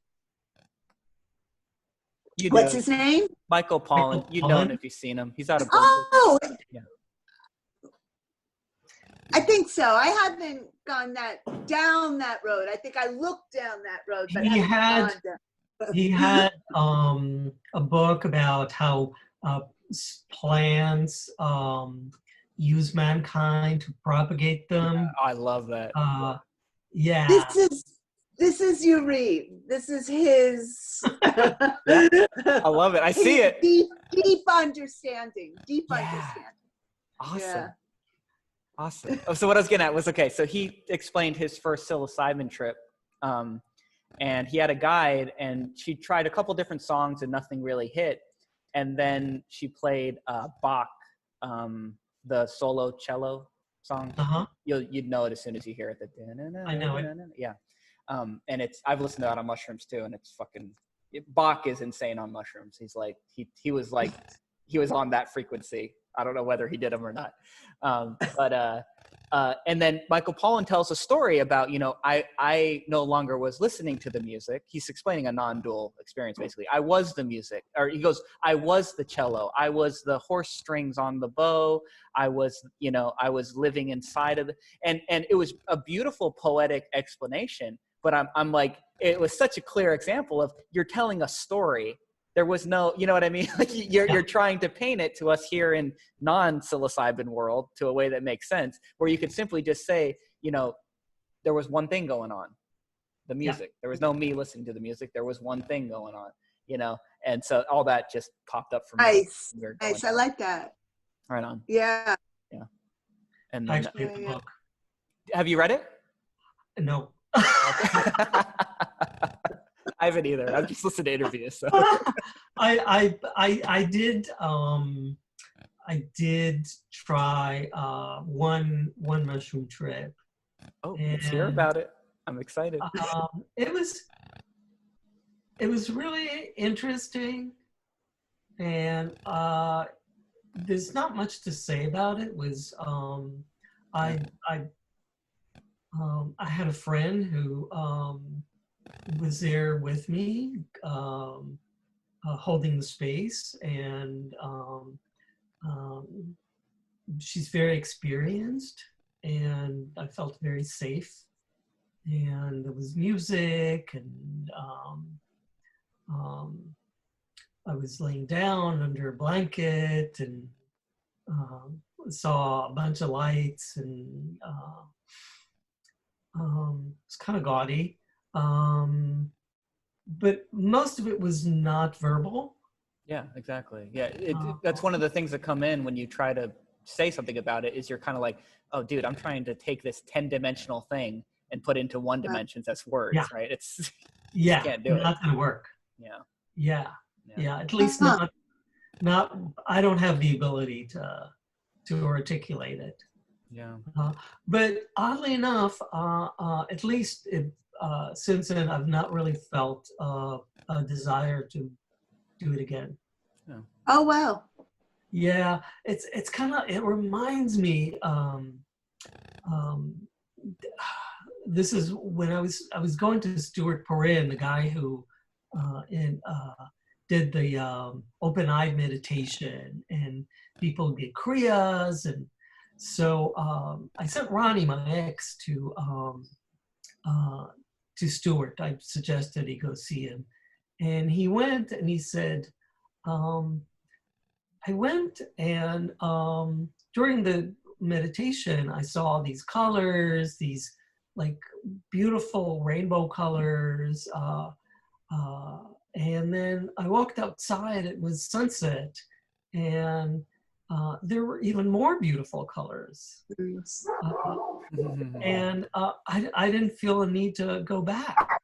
You do. What's his name? Michael Pollan. You'd know him if you've seen him. He's out of Berkeley. Oh, yeah. I think so. I haven't gone down that road. I think I looked down that road, but he had a book about how plants use mankind to propagate them. Yeah, I love that. Yeah. This is Yariv. This is his. I love it. I see it. Deep understanding. Understanding. Awesome. Yeah. Awesome. Oh, so what I was getting at was, okay, so he explained his first psilocybin trip. And he had a guide, and she tried a couple different songs and nothing really hit. And then she played Bach, the solo cello song. You'd know it as soon as you hear it. I know it. Yeah. And I've listened to that on mushrooms too, and it's Bach is insane on mushrooms. He's like, he was on that frequency. I don't know whether he did them or not. And then Michael Pollan tells a story about, I no longer was listening to the music. He's explaining a non-dual experience, basically. I was the music, or he goes, I was the cello. I was the horse strings on the bow. I was living inside of and it was a beautiful poetic explanation. But I'm like, it was such a clear example of, you're telling a story. There was no, you know what I mean? Like, you're trying to paint it to us here in non-psilocybin world to a way that makes sense, where you could simply just say, there was one thing going on, the music. There was no me listening to the music. There was one thing going on, and so all that just popped up for me. Nice. I like that. Right on. Yeah. Yeah. And I actually have the book. Have you read it? No. I haven't either. I've just listened to interviews. So. I did try one mushroom trip. Oh, let's hear about it. I'm excited. It was really interesting, and there's not much to say about it. I had a friend who was there with me, holding the space, and she's very experienced, and I felt very safe. And there was music, and I was laying down under a blanket, and saw a bunch of lights, and it's kind of gaudy. But most of it was not verbal. Yeah, exactly. Yeah, that's one of the things that come in when you try to say something about it, is you're kind of like, oh, dude, I'm trying to take this 10-dimensional thing and put into one dimension. That's words, right? It's you can't do it. Not gonna work. Yeah. At least not. I don't have the ability to articulate it. Yeah. But oddly enough, at least since then, I've not really felt a desire to do it again. Yeah. Oh wow. Yeah, it's kind of, it reminds me. This is when I was going to Stuart Perrin, the guy who did the open-eyed meditation, and people get kriyas, and so I sent Ronnie, my ex, to Stuart. I suggested he go see him, and he went, and he said, I went, and during the meditation, I saw these colors, these like beautiful rainbow colors, and then I walked outside. It was sunset, and there were even more beautiful colors. And I didn't feel a need to go back.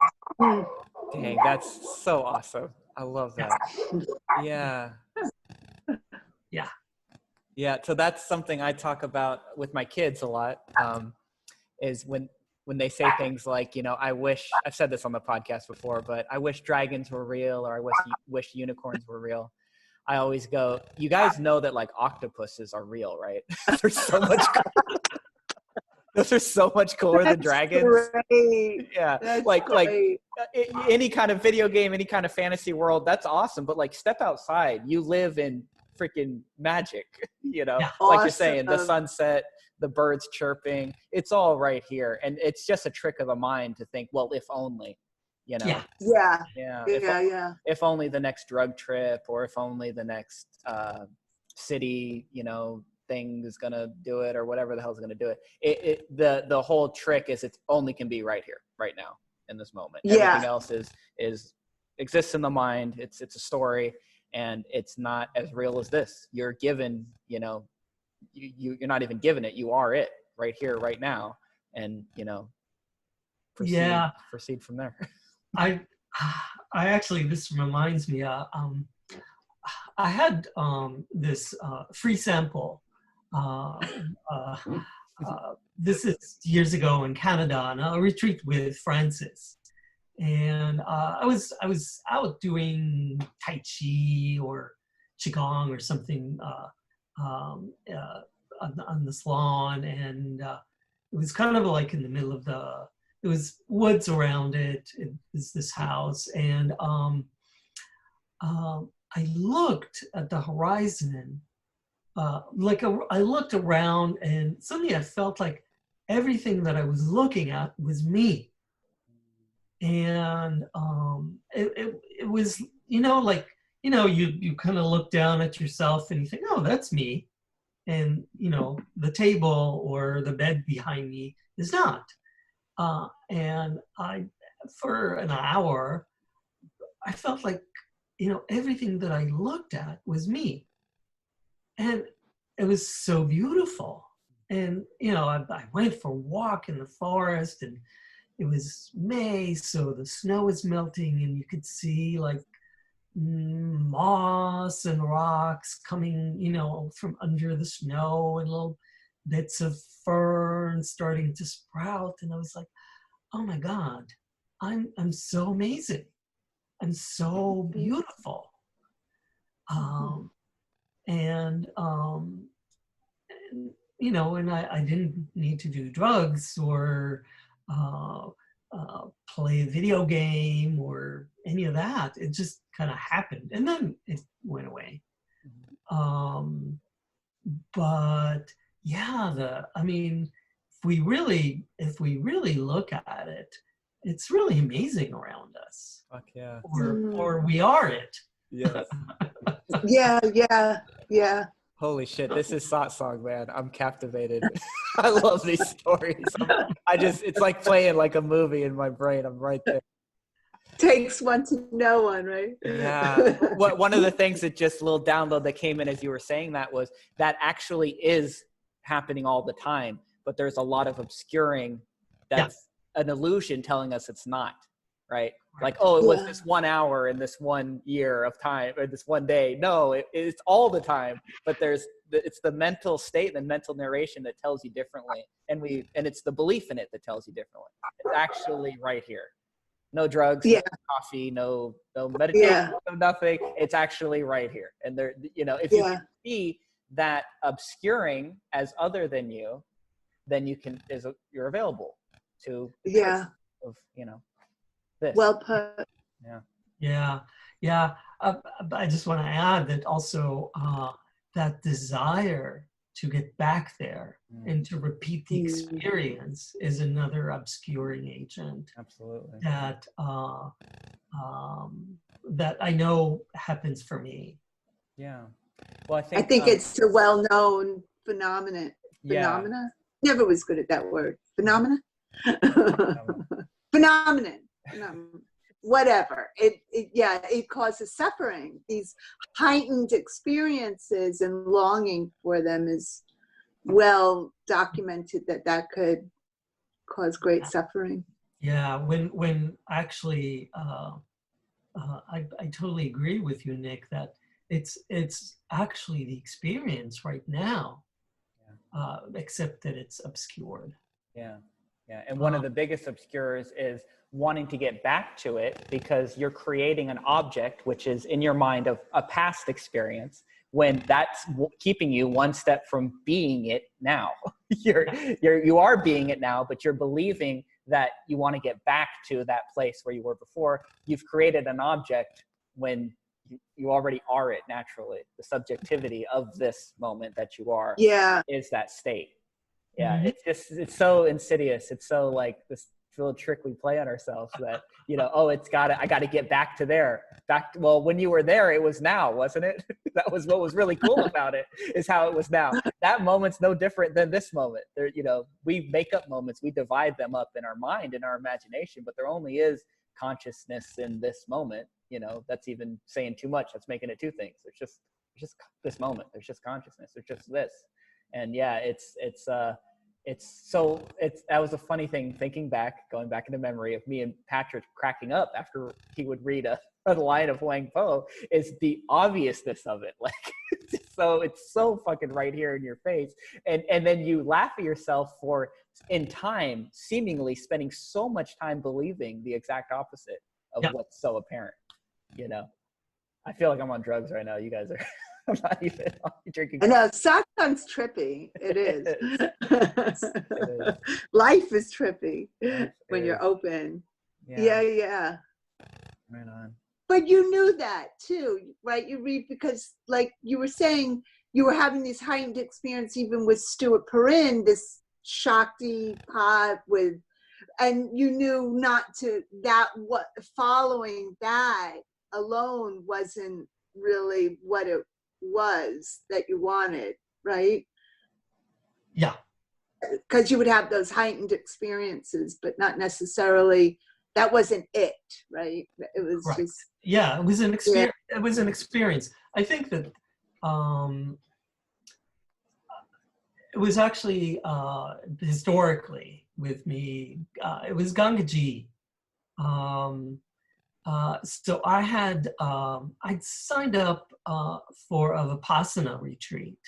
Dang, that's so awesome. I love that. Yeah. Yeah. Yeah. So that's something I talk about with my kids a lot, is when they say things like, you know, I've said this on the podcast before, but I wish dragons were real, or I wish unicorns were real. I always go, you guys know that like octopuses are real, right? They're so much cooler. Those are so much cooler than dragons. Great. Yeah. That's like great. any kind of video game, any kind of fantasy world, that's awesome. But like, step outside, you live in freaking magic, you know, Yeah. like you're saying, the Awesome. sunset, the birds chirping, it's all right here. And it's just a trick of the mind to think, well, if only, you know. Yeah. Yeah. Yeah. Yeah. If only the next drug trip, or if only the next city, you know, thing is gonna do it, or whatever the hell's gonna do it. The whole trick is it only can be right here, right now, in this moment. Yeah. Everything else is exists in the mind. It's a story, and it's not as real as this. You're given, you know, you're not even given it. You are it right here, right now, and you know, proceed from there. I actually, this reminds me, I had this free sample. This is years ago in Canada, on a retreat with Francis, and I was out doing Tai Chi or Qigong or something on this lawn, and it was kind of like in the middle of it was woods around it. It was this house, and I looked at the horizon, I looked around, and suddenly I felt like everything that I was looking at was me. And it was, you know, like, you know, you kind of look down at yourself and you think, oh, that's me. And, you know, the table or the bed behind me is not. And for an hour, I felt like, you know, everything that I looked at was me. And it was so beautiful. And, you know, I went for a walk in the forest, and it was May, so the snow was melting, and you could see like moss and rocks coming, you know, from under the snow, and little bits of fern starting to sprout. And I was like, oh my God, I'm so amazing. I'm so beautiful. And you know, and I didn't need to do drugs or play a video game or any of that. It just kind of happened, and then it went away. But yeah, I mean, if we really look at it, it's really amazing around us. Fuck yeah. Or we are it. Yes. Yeah. Holy shit, this is Satsang, man. I'm captivated. I love these stories. It's like playing like a movie in my brain. I'm right there. Takes one to know one, right? Yeah. One of the things that just a little download that came in as you were saying that was that actually is happening all the time, but there's a lot of obscuring that's an illusion telling us it's not, right? Like, oh, it was this 1 hour in this 1 year of time, or this one day. No, it's all the time, but it's the mental state and the mental narration that tells you differently. And it's the belief in it that tells you differently. It's actually right here. No drugs, no coffee, no meditation, no nothing. It's actually right here. And there, you know, if you can see that obscuring as other than you, then you're available to of, you know, this. Well put. Yeah. I just want to add that also that desire to get back there and to repeat the experience is another obscuring agent. Absolutely. That that I know happens for me. Yeah. Well, I think it's a well-known phenomenon. Yeah. Phenomena? Never was good at that word. Phenomena? Phenomenon. whatever. It causes suffering. These heightened experiences and longing for them is well documented that could cause great suffering. Yeah, when actually, I totally agree with you, Nick, that it's actually the experience right now, except that it's obscured. Yeah, yeah. And one of the biggest obscures is wanting to get back to it because you're creating an object which is in your mind of a past experience when that's keeping you one step from being it now. You are being it now, but you're believing that you want to get back to that place where you were before. You've created an object when you already are it naturally. The subjectivity of this moment that you are is that state. Yeah, mm-hmm. It's so insidious. It's so like this little trick we play on ourselves that, I got to get back to there. Well, when you were there, it was now, wasn't it? That was what was really cool about it, is how it was now. That moment's no different than this moment. There, we make up moments, we divide them up in our mind, in our imagination, but there only is consciousness in this moment. That's even saying too much. That's making it two things. There's just this moment. There's just consciousness. There's just this. And yeah, that was a funny thing, going back into memory of me and Patrick cracking up after he would read a line of Wang Po, is the obviousness of it. Like, it's so fucking right here in your face. And then you laugh at yourself for, in time, seemingly spending so much time believing the exact opposite of what's so apparent, I feel like I'm on drugs right now. You guys are. I'm not even drinking. I know, satsang's trippy. It is. It is. Life is trippy when you're open. Yeah. Right on. But you knew that too, right? You read, because like you were saying, you were having these heightened experience even with Stuart Perrin, this Shakti path and you knew what following that alone wasn't really what it was that you wanted, right? Yeah. Because you would have those heightened experiences, but not necessarily, that wasn't it, right? It was just. Yeah, it was an experience. Yeah. It was an experience. I think that it was actually historically with me, it was Gangaji. So I had, I'd signed up for a Vipassana retreat.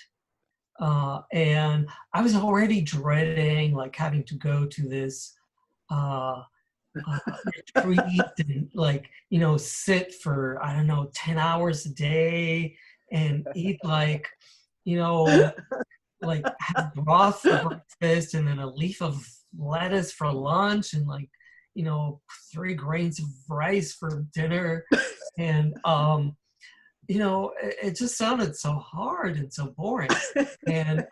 And I was already dreading like having to go to this retreat and like, sit for, 10 hours a day and eat like, like have broth for breakfast and then a leaf of lettuce for lunch and like, 3 grains of rice for dinner. And, it just sounded so hard and so boring. And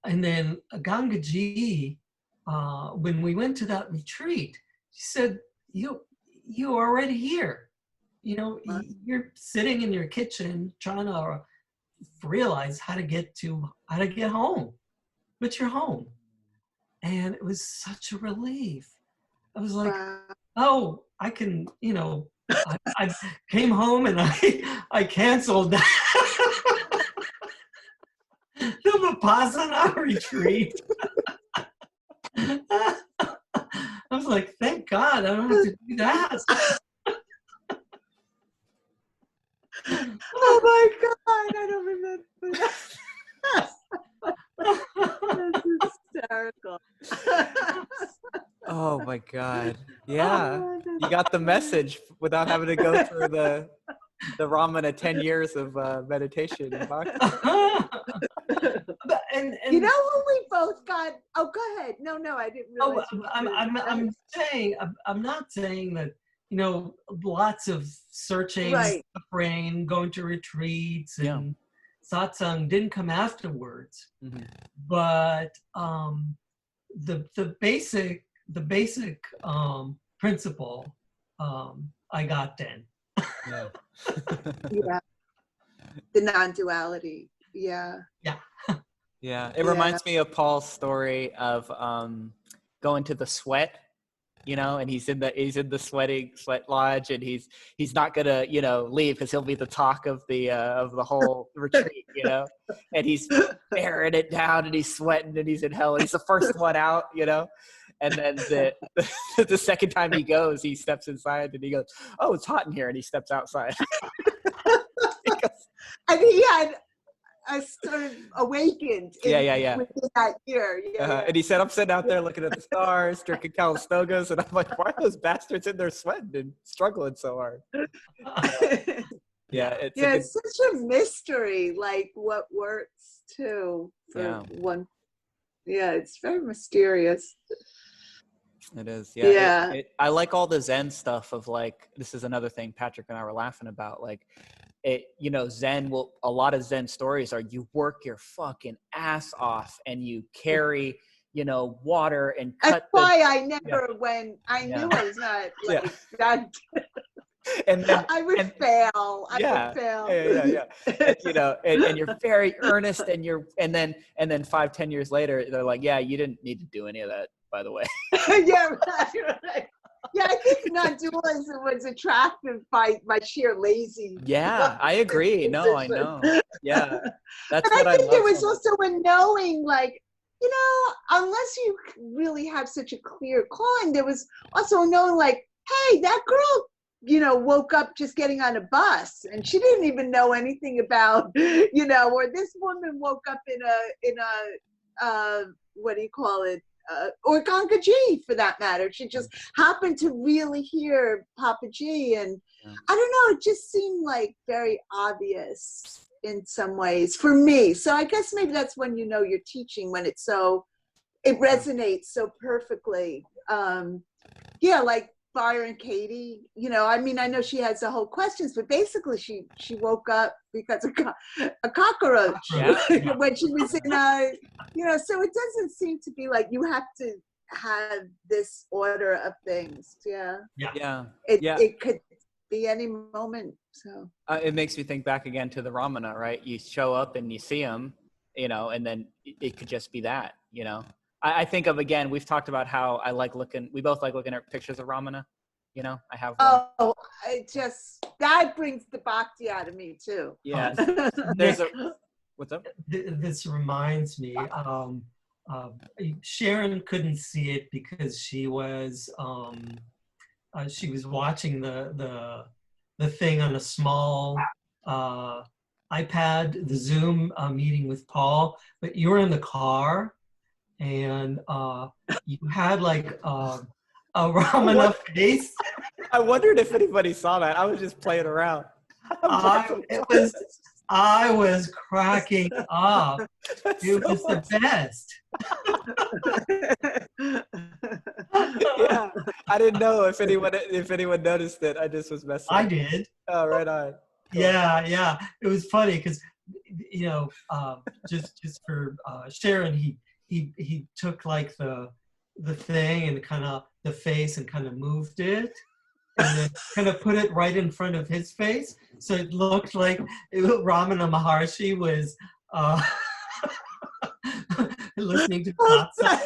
then Gangaji, when we went to that retreat, she said, you are already here. You're sitting in your kitchen trying to realize how to get home, but you're home. And it was such a relief. I was like, oh, I can, I came home and I canceled the Vipassana retreat. I was like, thank God, I don't have to do that. Oh my God, I don't remember that. That's hysterical. Oh my God. Yeah. You got the message without having to go through the ramen of 10 years of meditation and and you know who we both got? Oh, go ahead. No, I didn't realize. I'm not saying that, lots of searching, suffering, going to retreats and satsang didn't come afterwards. Mm-hmm. But the basic principle I got then. Yeah. Yeah. The non-duality. Yeah. Yeah. Yeah. It reminds me of Paul's story of going to the sweat and he's in the sweat lodge, and he's not gonna, leave because he'll be the talk of the whole retreat, and he's bearing it down, and he's sweating, and he's in hell, and he's the first one out, and then the second time he goes, he steps inside, and he goes, "Oh, it's hot in here," and he steps outside. And he had sort of awakened within that year. And he said, "I'm sitting out there looking at the stars, drinking Calistogas," and I'm like, "Why are those bastards in there sweating and struggling so hard?" It's such a mystery, like what works too for one. Yeah, it's very mysterious. It is. Yeah. I like all the Zen stuff of like, this is another thing Patrick and I were laughing about, like, Zen a lot of Zen stories are you work your fucking ass off and you carry, water and cut. That's why I never went. I knew I was not like that. And then I would fail. I would fail. And you're very earnest, and then 5-10 years later, they're like, "Yeah, you didn't need to do any of that, by the way." Yeah, right. Yeah, I think non-dualism was attractive by sheer lazy. Yeah, I agree. No, I know. Yeah, that's but what I think there was so also a knowing, like, unless you really have such a clear calling, there was also a knowing, like, hey, that girl, woke up just getting on a bus, and she didn't even know anything about, or this woman woke up in a what do you call it? Or Ganga G, for that matter. She just happened to really hear Papa G, and I don't know, it just seemed like very obvious in some ways for me. So I guess maybe that's when you're teaching, when it resonates so perfectly. Like Fire and Katie, I know she has the whole questions, but basically she woke up because of a cockroach when she was in so it doesn't seem to be like you have to have this order of things. It could be any moment. So it makes me think back again to the Ramana, right? You show up and you see them, and then it could just be that, I think of, again, we've talked about how we both like looking at pictures of Ramana, I have one. Oh, that brings the bhakti out of me too. Yeah. What's up? This reminds me, Sharon couldn't see it because she was watching the thing on a small iPad, the Zoom meeting with Paul, but you were in the car, and you had like a Ramana face. I wondered if anybody saw that. I was just playing around. I was cracking up. It was the best. Yeah, I didn't know if anyone noticed it. I just was messing. I did. Oh, right on. Cool. Yeah. It was funny because, just for Sharon, he took like the thing and kind of the face and kind of moved it, and then kind of put it right in front of his face, so it looked like Ramana Maharshi was listening to Katsa.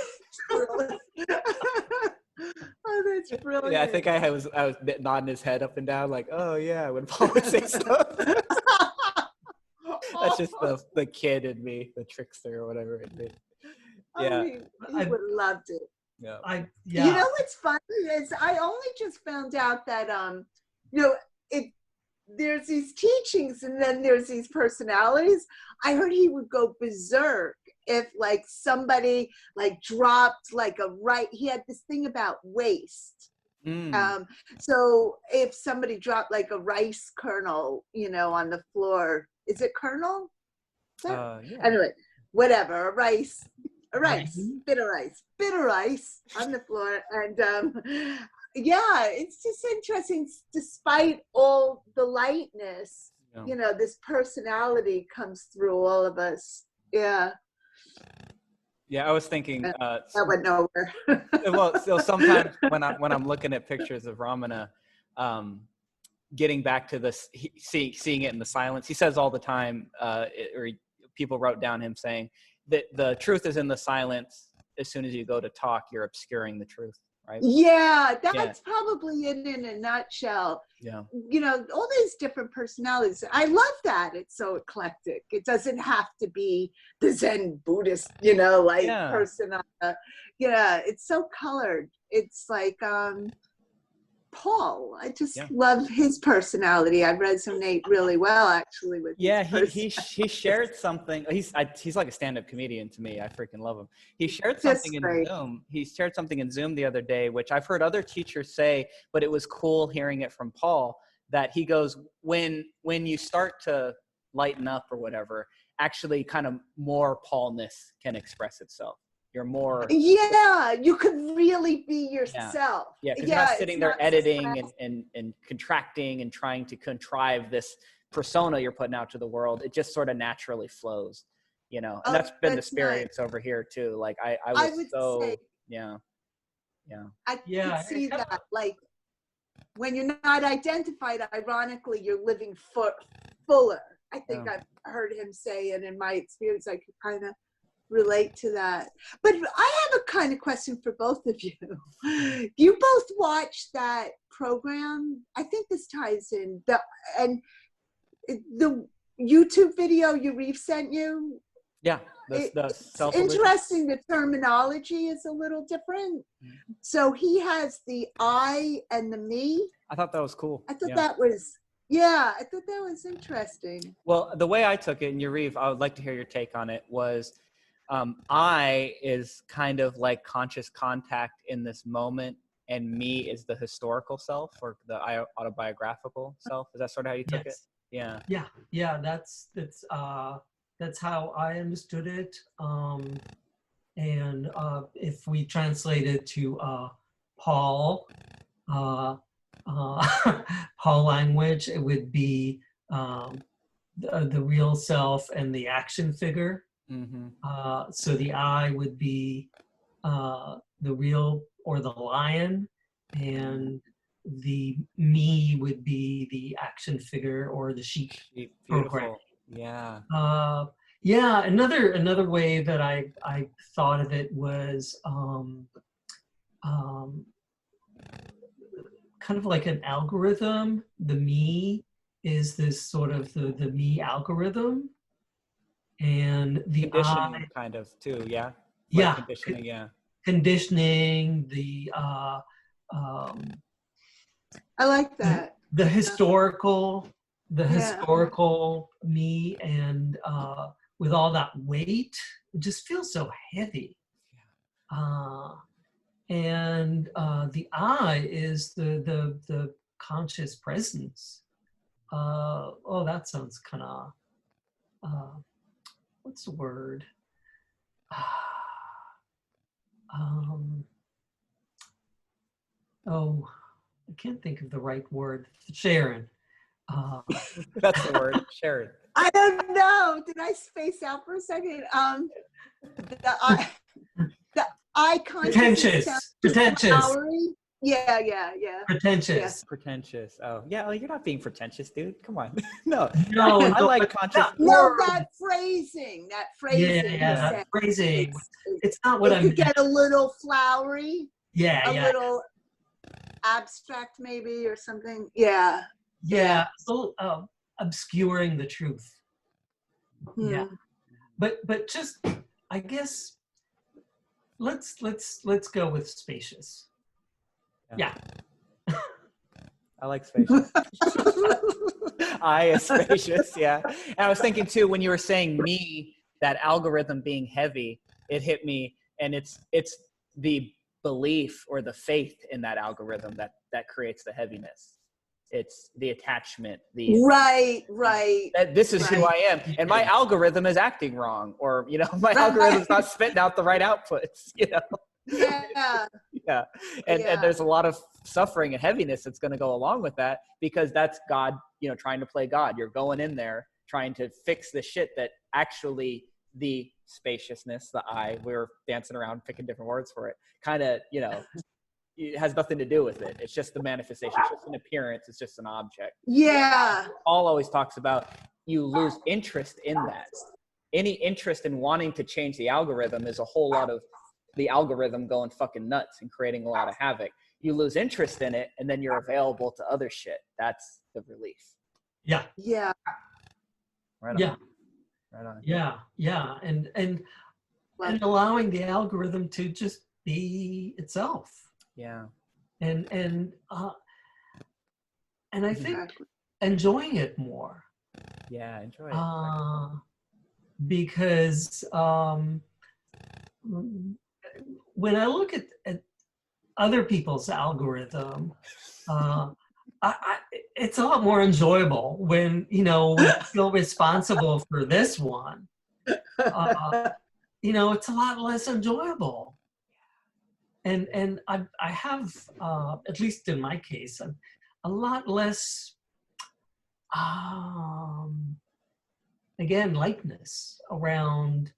Oh, that's brilliant. Yeah, I think I was nodding his head up and down, like, "Oh yeah," when Paul would say stuff. That's just the kid in me, the trickster or whatever it is. Yeah, he would have loved it. Yeah. You know what's funny is I only just found out that there's these teachings and then there's these personalities. I heard he would go berserk if like somebody like dropped like he had this thing about waste. So if somebody dropped like a rice kernel, on the floor, is it kernel? Anyway, whatever, a rice, bitter rice on the floor. And it's just interesting, despite all the lightness, this personality comes through all of us. Yeah, I was thinking that went nowhere. Well, so sometimes when I'm looking at pictures of Ramana, getting back to this, seeing it in the silence, he says all the time, people wrote down him saying that the truth is in the silence. As soon as you go to talk, you're obscuring the truth. right? Yeah, that's probably it in a nutshell. Yeah. You know, all these different personalities. I love that it's so eclectic. It doesn't have to be the Zen Buddhist, you know, like person. Yeah, it's so colored. It's like Paul. I just love his personality. I resonate really well, actually, with. Yeah, he shared something. He's like a stand-up comedian to me. I freaking love him. He shared something in Zoom. He shared something in Zoom the other day, which I've heard other teachers say, but it was cool hearing it from Paul. That he goes, when you start to lighten up or whatever, actually, kind of more Paulness can express itself. You're more. Yeah, you could really be yourself. Yeah, because you're not sitting there editing and contracting and trying to contrive this persona you're putting out to the world. It just sort of naturally flows, you know. And that's been the experience over here too. Like I would say, I could see that. Like when you're not identified, ironically, you're living fuller. I think I've heard him say, and in my experience, I could kind of relate to that. But I have a kind of question for both of you. You both watched that program. I think this ties in the YouTube video Yariv sent you. Yeah, it's interesting. The terminology is a little different. So he has the I and the me. I thought that was cool. I thought that was. Yeah, I thought that was interesting. Well, the way I took it, and Yariv, I would like to hear your take on it, was I is kind of like conscious contact in this moment, and me is the historical self or the autobiographical self. Is that sort of how you took it? Yeah. Yeah. That's how I understood it. And if we translate it to Paul language, it would be the real self and the action figure. So the I would be the real or the lion, and the me would be the action figure or the sheep. Beautiful. Yeah. Another way that I thought of it was kind of like an algorithm. The me is this sort of the me algorithm. And the conditioning kind of too, conditioning, conditioning. The I like that. The historical me, and with all that weight, it just feels so heavy. And the I is the conscious presence. That sounds kind of. What's the word? I can't think of the right word. Sharon. That's the word, Sharon. I don't know. Did I space out for a second? The I conscious. Pretentious. Yeah. Pretentious. Pretentious. Oh, yeah. Well, you're not being pretentious, dude. Come on. No, I like conscious. No, that phrasing. Yeah, that phrasing. It's not what I'm. It could get a little flowery. Yeah. A little abstract, maybe, or something. Yeah. Yeah. So obscuring the truth. Yeah. But just, I guess, let's go with spacious. Yeah. I like spacious. I is spacious, yeah. And I was thinking too, when you were saying me, that algorithm being heavy, it hit me, and it's the belief or the faith in that algorithm that creates the heaviness. It's the attachment, right. That this is who I am, and my algorithm is acting wrong, or my algorithm's not spitting out the right outputs. Yeah. And there's a lot of suffering and heaviness that's going to go along with that, because that's God, trying to play God. You're going in there trying to fix the shit that actually the spaciousness, the I, we're dancing around picking different words for it, kind of, it has nothing to do with it. It's just the manifestation. It's just an appearance. It's just an object. Yeah. Paul always talks about you lose interest in that. Any interest in wanting to change the algorithm is a whole lot of the algorithm going fucking nuts and creating a lot of havoc. You lose interest in it, and then you're available to other shit. That's the relief. Yeah. Yeah. Right on. Yeah. Right on. Yeah. And allowing the algorithm to just be itself. Yeah. And I think enjoying it more. Yeah, enjoy it. Because when I look at other people's algorithm, it's a lot more enjoyable when, you know, we feel responsible for this one. You know, it's a lot less enjoyable. And I have, at least in my case, a lot less, again, likeness around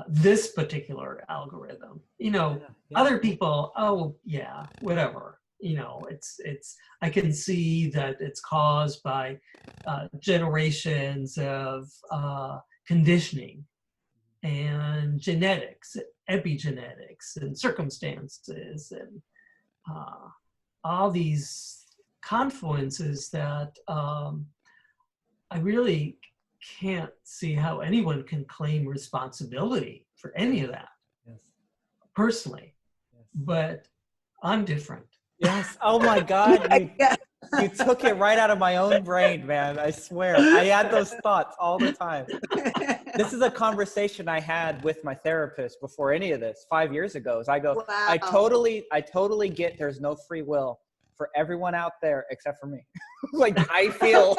this particular algorithm. You know, other people, oh yeah, whatever. You know, it's I can see that it's caused by generations of conditioning and genetics, epigenetics, and circumstances, and all these confluences that I really can't see how anyone can claim responsibility for any of that. Yes. Personally. Yes. But I'm different. Yes. Oh my God. You took it right out of my own brain, man. I swear. I had those thoughts all the time. This is a conversation I had with my therapist before any of this 5 years ago. I go, Wow. I totally get there's no free will for everyone out there except for me. Like, I feel,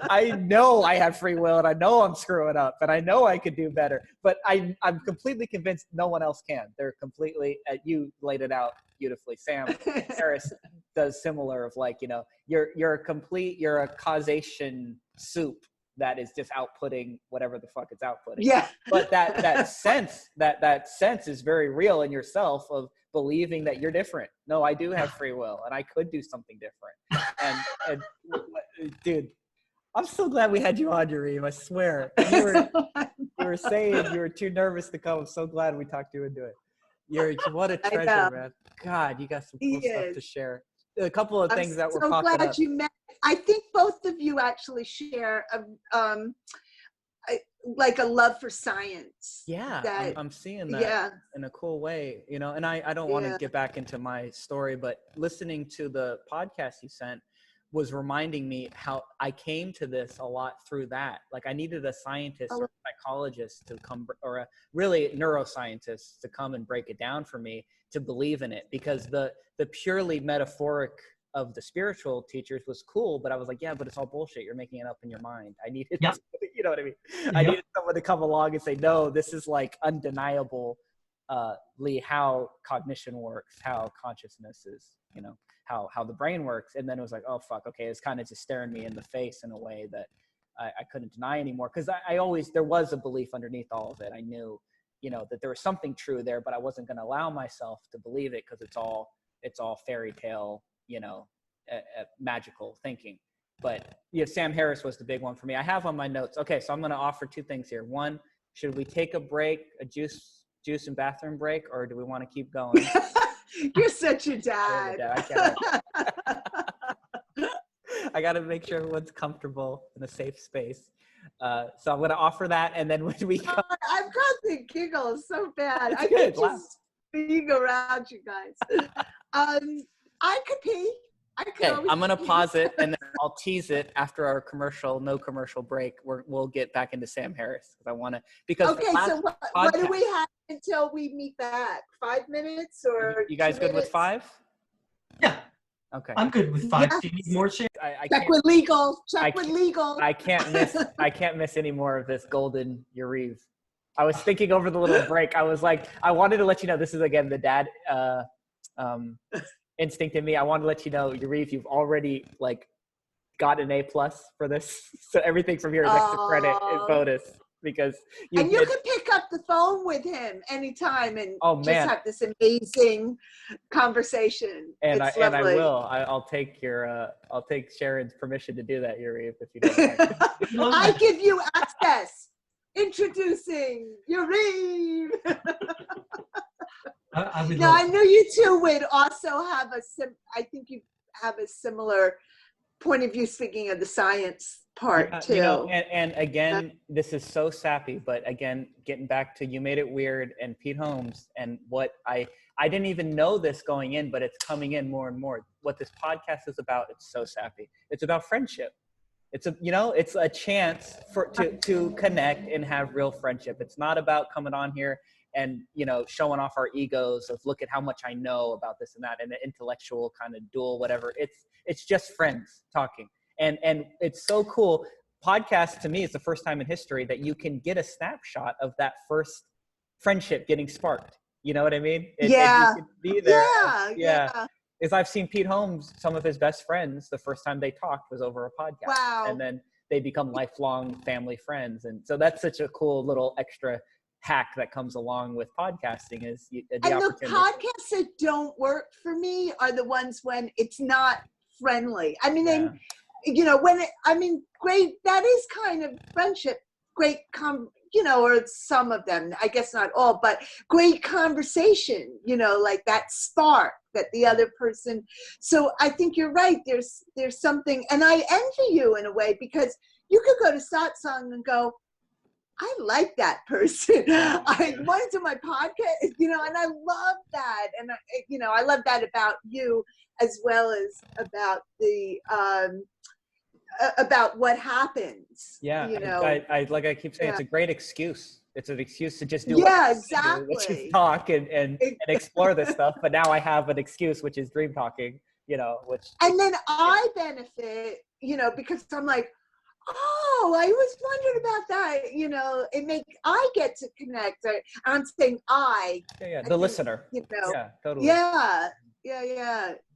I know I have free will, and I know I'm screwing up, and I know I could do better, but I'm completely convinced no one else can. They're completely, you laid it out beautifully. Sam Harris does similar of, like, you know, you're a causation soup that is just outputting whatever the fuck it's outputting. Yeah. But that sense is very real in yourself of believing that you're different. No, I do have free will, and I could do something different. And dude, I'm so glad we had you on, Yariv. I swear. You were saying you were too nervous to come. I'm so glad we talked you into it. What a treasure, man. God, you got some cool stuff to share. A couple of things that were popping up. I'm so glad you met. I think both of you actually share like a love for science. Yeah, I'm seeing that in a cool way, you know, and I don't want to get back into my story, but listening to the podcast you sent was reminding me how I came to this a lot through that. Like, I needed a scientist or a psychologist to come, or a really neuroscientist to come and break it down for me to believe in it, because the purely metaphoric of the spiritual teachers was cool, but I was like, yeah, but it's all bullshit. You're making it up in your mind. I needed, you know what I mean? I needed someone to come along and say, no, this is like undeniably how cognition works, how consciousness is, you know, how the brain works. And then it was like, oh fuck, okay, it's kind of just staring me in the face in a way that I couldn't deny anymore. Because there was a belief underneath all of it. I knew, you know, that there was something true there, but I wasn't going to allow myself to believe it because it's all fairy tale, you know, magical thinking. But yeah, Sam Harris was the big one for me. I have on my notes. Okay, so I'm going to offer two things here. One, should we take a break, a juice and bathroom break, or do we want to keep going? You're such a dad. I got to make sure everyone's comfortable in a safe space. So I'm going to offer that, and then when we come, I've got the giggles so bad. I could just being around you guys. I could pee. Okay, I'm going to pause it, and then I'll tease it after our no commercial break. We'll get back into Sam Harris because I want to, because okay, so what do we have until we meet back? 5 minutes or you guys good with 5? Yeah. Okay. I'm good with 5. Do you need more shit? Check with legal. Check with legal. I can't miss any more of this golden Yariv. I was thinking over the little break. I was like, I wanted to let you know, this is again the dad instinct in me. I wanted to let you know, Yariv, you've already like got an A+ for this. So everything from here is extra credit and bonus, because you can pick up the phone with him anytime and just have this amazing conversation. And I will. I'll take Sharon's permission to do that, Yariv, if you don't mind. I give you access. introducing Yariv. No, I know you two would also have I think you have a similar point of view, speaking of the science part too. You know, and again, this is so sappy, but again, getting back to You Made It Weird and Pete Holmes, and what I didn't even know this going in, but it's coming in more and more. What this podcast is about, it's so sappy. It's about friendship. It's a chance to connect and have real friendship. It's not about coming on here and, showing off our egos of look at how much I know about this and that, and an intellectual kind of duel, whatever. It's just friends talking. And it's so cool. Podcast to me is the first time in history that you can get a snapshot of that first friendship getting sparked. You know what I mean? And you can be there. Yeah. Is I've seen Pete Holmes, some of his best friends, the first time they talked was over a podcast. Wow. And then they become lifelong family friends. And so that's such a cool little extra hack that comes along with podcasting is the opportunity. The podcasts that don't work for me are the ones when it's not friendly. I mean, great, that is kind of friendship, great, or some of them, I guess not all, but great conversation, like that spark that the other person. So I think you're right. There's something, and I envy you in a way, because you could go to Satsang and go, I like that person. I wanted to my podcast, and I love that. And I love that about you, as well as about the, about what happens. Yeah, I like I keep saying, it's a great excuse. It's an excuse to just do exactly. Which is talk and explore this stuff. But now I have an excuse, which is dream talking. And then I benefit, because I'm like, oh, I always wondered about that. I get to connect. I'm saying the listener. Yeah, totally. Yeah.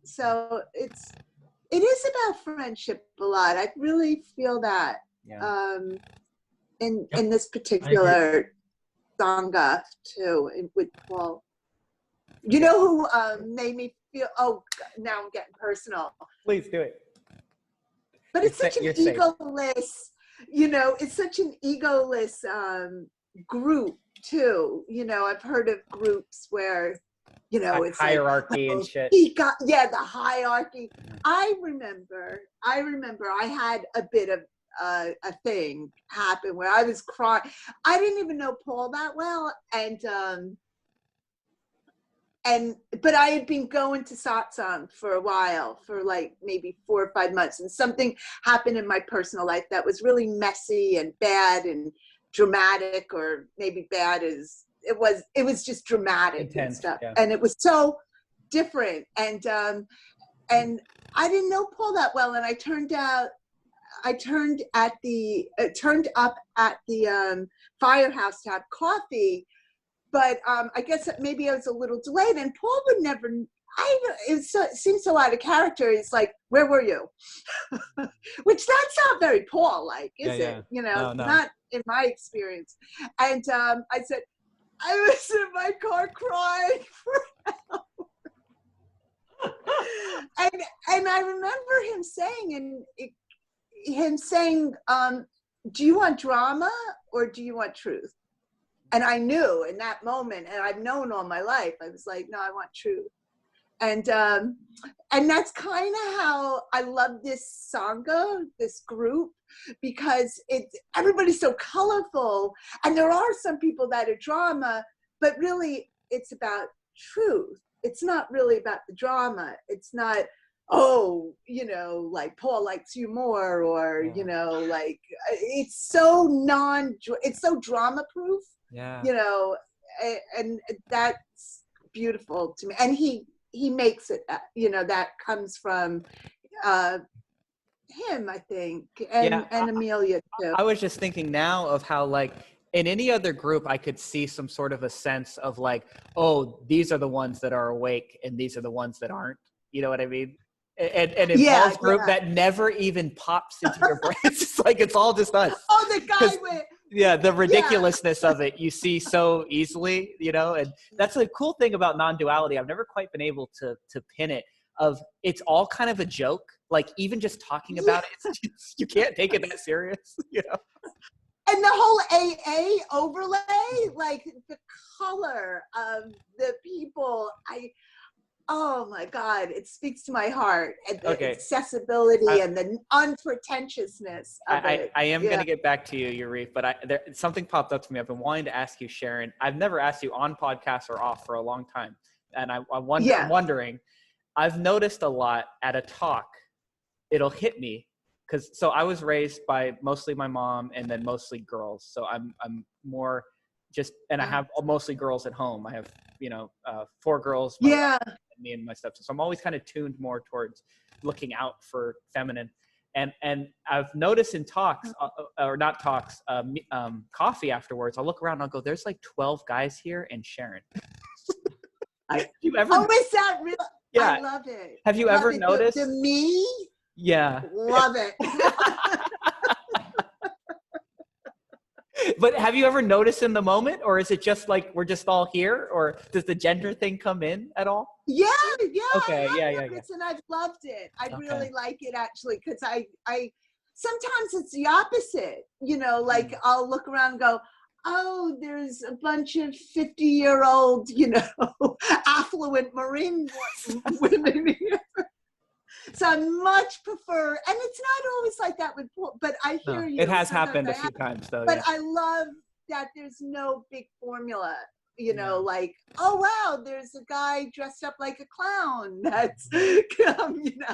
So it is about friendship a lot. I really feel that in this particular Sangha too, with Paul. You know who made me feel, now I'm getting personal. Please do it. But it's such an egoless, it's such an egoless group too. I've heard of groups where, it's hierarchy and shit. The hierarchy. I remember I had a bit of a thing happen where I was crying. I didn't even know Paul that well, but I had been going to satsang for a while, for like maybe 4 or 5 months, and something happened in my personal life that was really messy and bad and dramatic, or maybe bad as it was just dramatic. Intense, and stuff. Yeah. And it was so different. And I didn't know Paul that well, and I turned up at the firehouse to have coffee. But I guess that maybe I was a little delayed, and Paul would never. It seems so out of character. It's like, where were you? Which that's not very Paul-like, is it? No. Not in my experience. And I said, I was in my car crying for help. and I remember him saying, do you want drama or do you want truth? And I knew in that moment, and I've known all my life, I was like, no, I want truth. And that's kind of how I love this Sangha, this group, because everybody's so colorful. And there are some people that are drama, but really it's about truth. It's not really about the drama. It's not, like Paul likes you more, or, like it's so it's so drama proof. Yeah. And that's beautiful to me. And he makes it, that comes from him, I think, and Amelia too. I was just thinking now of how, like, in any other group, I could see some sort of a sense of like, oh, these are the ones that are awake and these are the ones that aren't. You know what I mean? And in Paul's group, that never even pops into your brain. It's just like, it's all just us. Oh, the guy with... Yeah, the ridiculousness of it you see so easily, and that's a cool thing about non-duality. I've never quite been able to pin it. It's all kind of a joke. Like, even just talking about it, you can't take it that serious, And the whole AA overlay, like the color of the people, oh my God, it speaks to my heart. And the accessibility and the unpretentiousness of it. I am going to get back to you, Yariv, but something popped up to me. I've been wanting to ask you, Sharon. I've never asked you on podcasts or off for a long time. And I'm wondering, I've noticed a lot at a talk, it'll hit me. So I was raised by mostly my mom and then mostly girls. So I'm more and I have mostly girls at home. I have, 4 girls, my wife, and me and my stepson. So I'm always kind of tuned more towards looking out for feminine. And I've noticed in talks, or not talks, coffee afterwards, I'll look around and I'll go, there's like 12 guys here and Sharon. Is that real? Yeah. I love it. Have you ever noticed? The me? Yeah. Love it. But have you ever noticed in the moment, or is it just like we're just all here, or does the gender thing come in at all? Yeah. Okay. Yeah. And I've loved it. I really like it actually, because I sometimes it's the opposite. Like I'll look around and go, oh, there's a bunch of 50-year-old, affluent Marine women here. So I much prefer, and it's not always like that with, but I hear you. It has happened a few times though. But I love that there's no big formula, like, oh wow, there's a guy dressed up like a clown that's,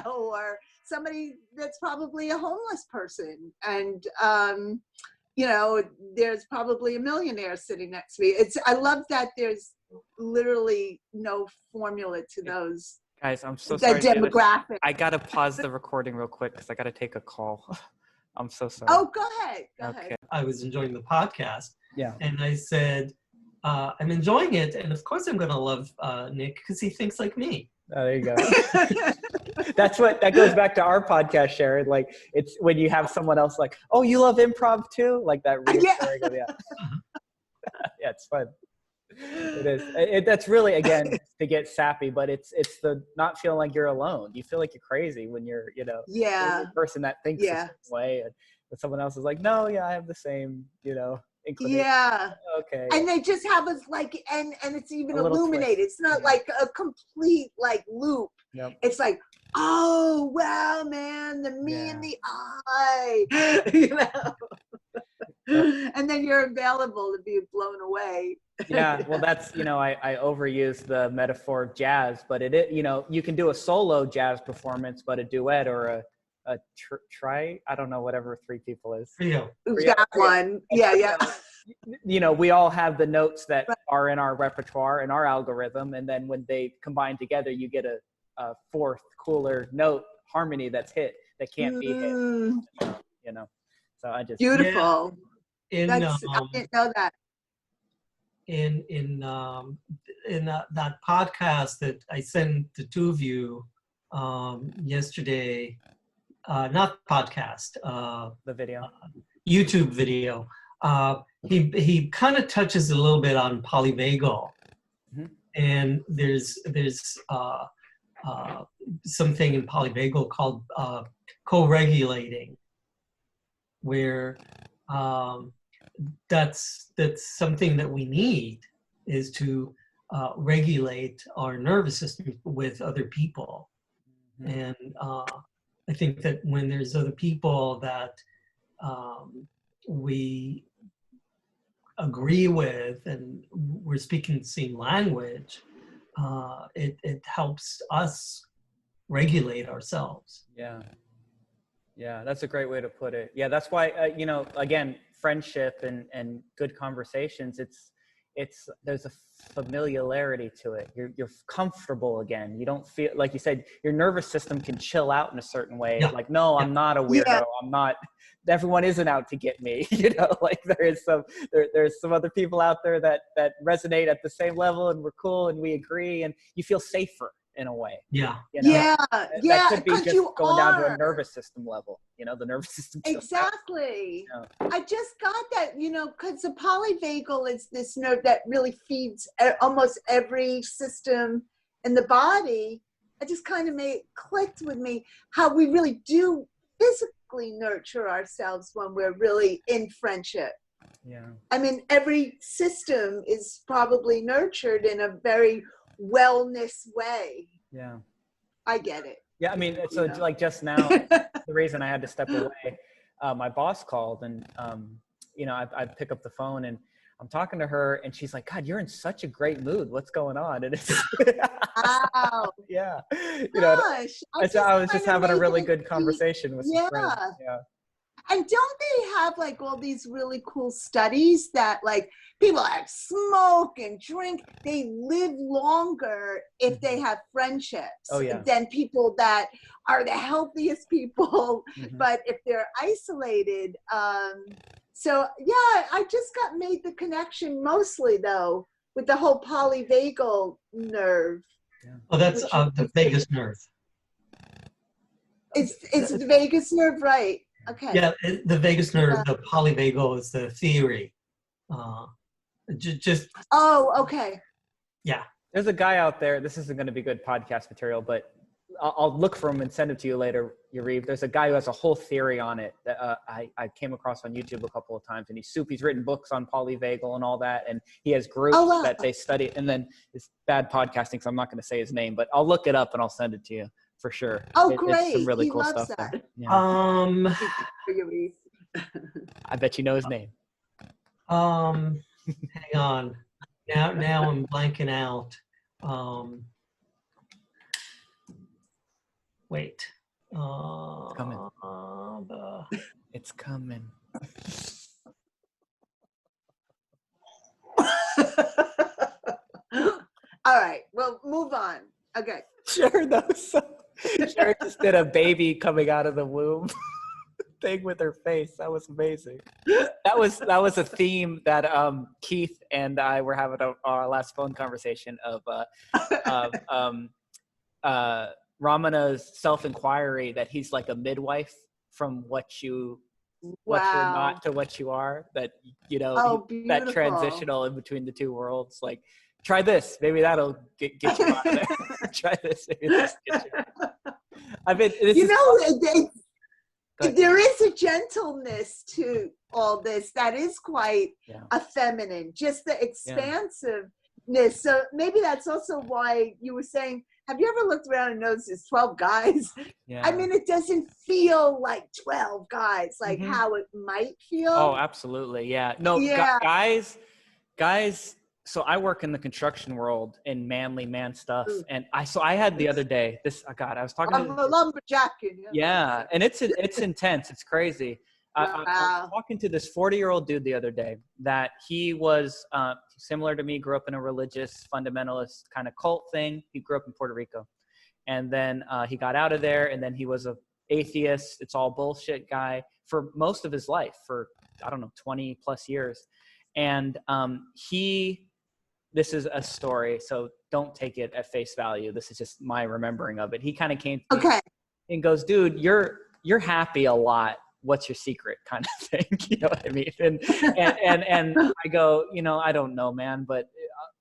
or somebody that's probably a homeless person. And, there's probably a millionaire sitting next to me. I love that there's literally no formula to those. Guys, I'm so sorry. Demographic. I got to pause the recording real quick because I got to take a call. I'm so sorry. Oh, go ahead. Go ahead. I was enjoying the podcast. Yeah. And I said, I'm enjoying it. And of course I'm going to love Nick because he thinks like me. Oh, there you go. That goes back to our podcast, Sharon. Like, it's when you have someone else like, oh, you love improv too? Like that reassuring. Yeah. Yeah, it's fun. It is. That's really, again, to get sappy, but it's the not feeling like you're alone. You feel like you're crazy when you're, the person that thinks the same way, and someone else is like, no, I have the same, inclination. Yeah. Okay. And they just have us like, and it's even illuminated. It's not like a complete like loop. Yep. It's like, oh wow, man, the me in the eye, and then you're available to be blown away. Yeah, well, that's, I overuse the metaphor of jazz, but you can do a solo jazz performance, but a duet or a I don't know, whatever 3 people is. Trio. That one. Yeah. We all have the notes that are in our repertoire and our algorithm, and then when they combine together, you get a 4th cooler note harmony that's hit that can't be hit. So I just beautiful. I didn't know that. In that podcast that I sent the 2 of you yesterday, not podcast, the video, YouTube video, he kind of touches a little bit on polyvagal, and there's something in polyvagal called co-regulating, where that's something that we need, is to regulate our nervous system with other people. And I think that when there's other people that we agree with and we're speaking the same language, it helps us regulate ourselves. Yeah, that's a great way to put it. Yeah, that's why, again, friendship and good conversations, there's a familiarity to it. You're comfortable again. You don't feel, like you said, your nervous system can chill out in a certain way. Yeah. Like, no, I'm not a weirdo. I'm not, everyone isn't out to get me. Like there's some other people out there that resonate at the same level, and we're cool and we agree, and you feel safer in a way. That could be just going down to a nervous system level, the nervous system. Exactly. I just got that, because the polyvagal is this nerve that really feeds almost every system in the body. It just kind of clicked with me how we really do physically nurture ourselves when we're really in friendship. Yeah. I mean, every system is probably nurtured in a very wellness way. Yeah. I get it. Yeah, I mean, so like just now, the reason I had to step away, my boss called, and I pick up the phone and I'm talking to her, and she's like, "God, you're in such a great mood. What's going on?" And it's Wow. yeah, Gosh, I was just find having a really amazing good conversation with some friends. yeah. Yeah. And don't they have like all these really cool studies that like people that smoke and drink, they live longer if they have friendships than people that are the healthiest people, but if they're isolated. So yeah, I just got made the connection mostly though with the whole polyvagal nerve. Yeah. Oh, that's the vagus nerve. It's the vagus nerve, right? Okay. Yeah, the vagus nerve, the polyvagal is the theory. Just. Oh, okay. Yeah. There's a guy out there. This isn't going to be good podcast material, but I'll look for him and send it to you later, Yariv. There's a guy who has a whole theory on it that I came across on YouTube a couple of times, and he's written books on polyvagal and all that, and he has groups that they study. And then it's bad podcasting, so I'm not going to say his name, but I'll look it up and I'll send it to you for sure. Oh, great! It's some really he cool loves stuff. that. Yeah. I bet you know his name. Hang on. Now I'm blanking out. Wait. It's coming. It's coming. All right. Well, move on. Okay. Sharon just did a baby coming out of the womb thing with her face. That was amazing. That was a theme that Keith and I were having our last phone conversation of Ramana's self-inquiry that he's like a midwife from what you're not to what you are. That that transitional in between the two worlds. Like, try this, maybe that'll get you out of there. Try this, maybe this get you. There is a gentleness to all this that is quite feminine, just the expansiveness. So maybe that's also why you were saying, have you ever looked around and noticed there's 12 guys? Yeah. I mean, it doesn't feel like 12 guys, like how it might feel. Oh, absolutely. Yeah. No, guys. So I work in the construction world in manly man stuff. And I had the other day, I was talking I'm a lumberjack. Yeah. And it's intense. It's crazy. Wow. I was talking to this 40-year-old dude the other day that he was similar to me, grew up in a religious fundamentalist kind of cult thing. He grew up in Puerto Rico. And then he got out of there, and then he was an atheist. It's all bullshit guy for most of his life, for, 20 plus years. And this is a story, so don't take it at face value. This is just my remembering of it. He kind of came to me and goes, "Dude, you're happy a lot. What's your secret?" kind of thing. You know what I mean? And I go, I don't know, man, but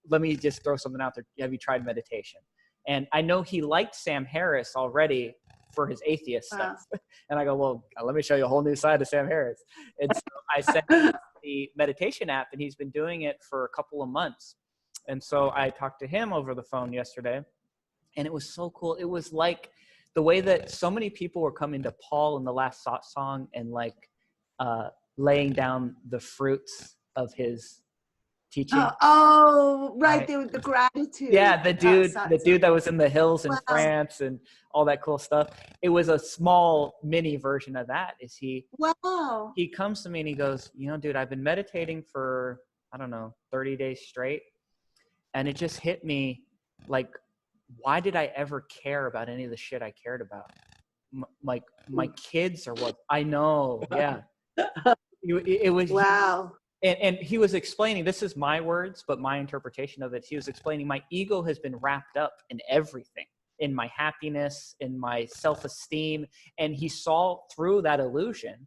let me just throw something out there. Have you tried meditation? And I know he liked Sam Harris already for his atheist stuff. And I go, well, let me show you a whole new side of Sam Harris. And so I sent him the meditation app, and he's been doing it for a couple of months. And so I talked to him over the phone yesterday, and it was so cool. It was like the way that so many people were coming to Paul in the last song and like laying down the fruits of his teaching. Right. The gratitude. Yeah, the dude that was in the hills in France and all that cool stuff. It was a small mini version of that. He comes to me and he goes, dude, I've been meditating for 30 days straight. And it just hit me like, why did I ever care about any of the shit I cared about? My kids are what I know. Yeah. It was wow. And he was explaining, this is my words, but my interpretation of it. He was explaining my ego has been wrapped up in everything, in my happiness, in my self-esteem. And he saw through that illusion.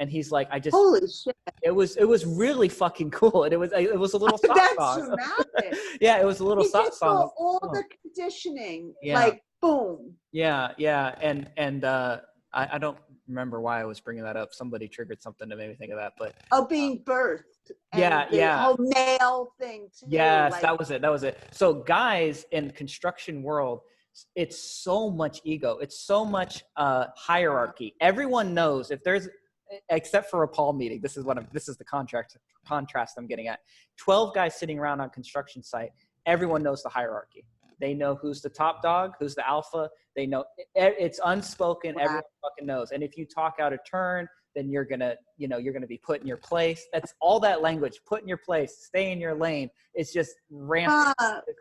And he's like, holy shit. It was really fucking cool. And it was a little sock That's song. dramatic. Yeah, it was a little sock song. All the conditioning, like boom. Yeah. And I don't remember why I was bringing that up. Somebody triggered something to make me think of that, but being birthed. And yeah, the whole male thing too. Yes, like, that was it. So guys in construction world, it's so much ego. It's so much hierarchy. Everyone knows if there's, except for a Paul meeting, this is the contrast I'm getting at. 12 guys sitting around on a construction site, everyone knows the hierarchy. They know who's the top dog, who's the alpha. They know it's unspoken. Wow. Everyone fucking knows. And if you talk out of turn, then you're gonna be put in your place. That's all that language. Put in your place. Stay in your lane. It's just rampant.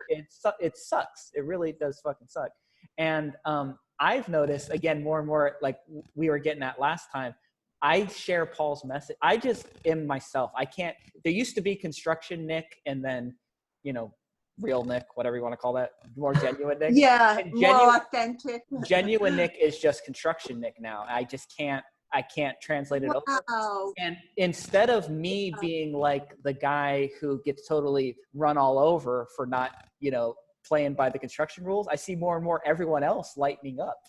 It sucks. It really does fucking suck. And I've noticed again more and more, like we were getting at last time. I share Paul's message. I just am myself. I can't. There used to be construction Nick, and then real Nick, whatever you want to call that, more genuine Nick. Yeah, more authentic. Genuine Nick is just construction Nick now. I can't translate it over. And instead of me being like the guy who gets totally run all over for not, playing by the construction rules, I see more and more everyone else lightening up.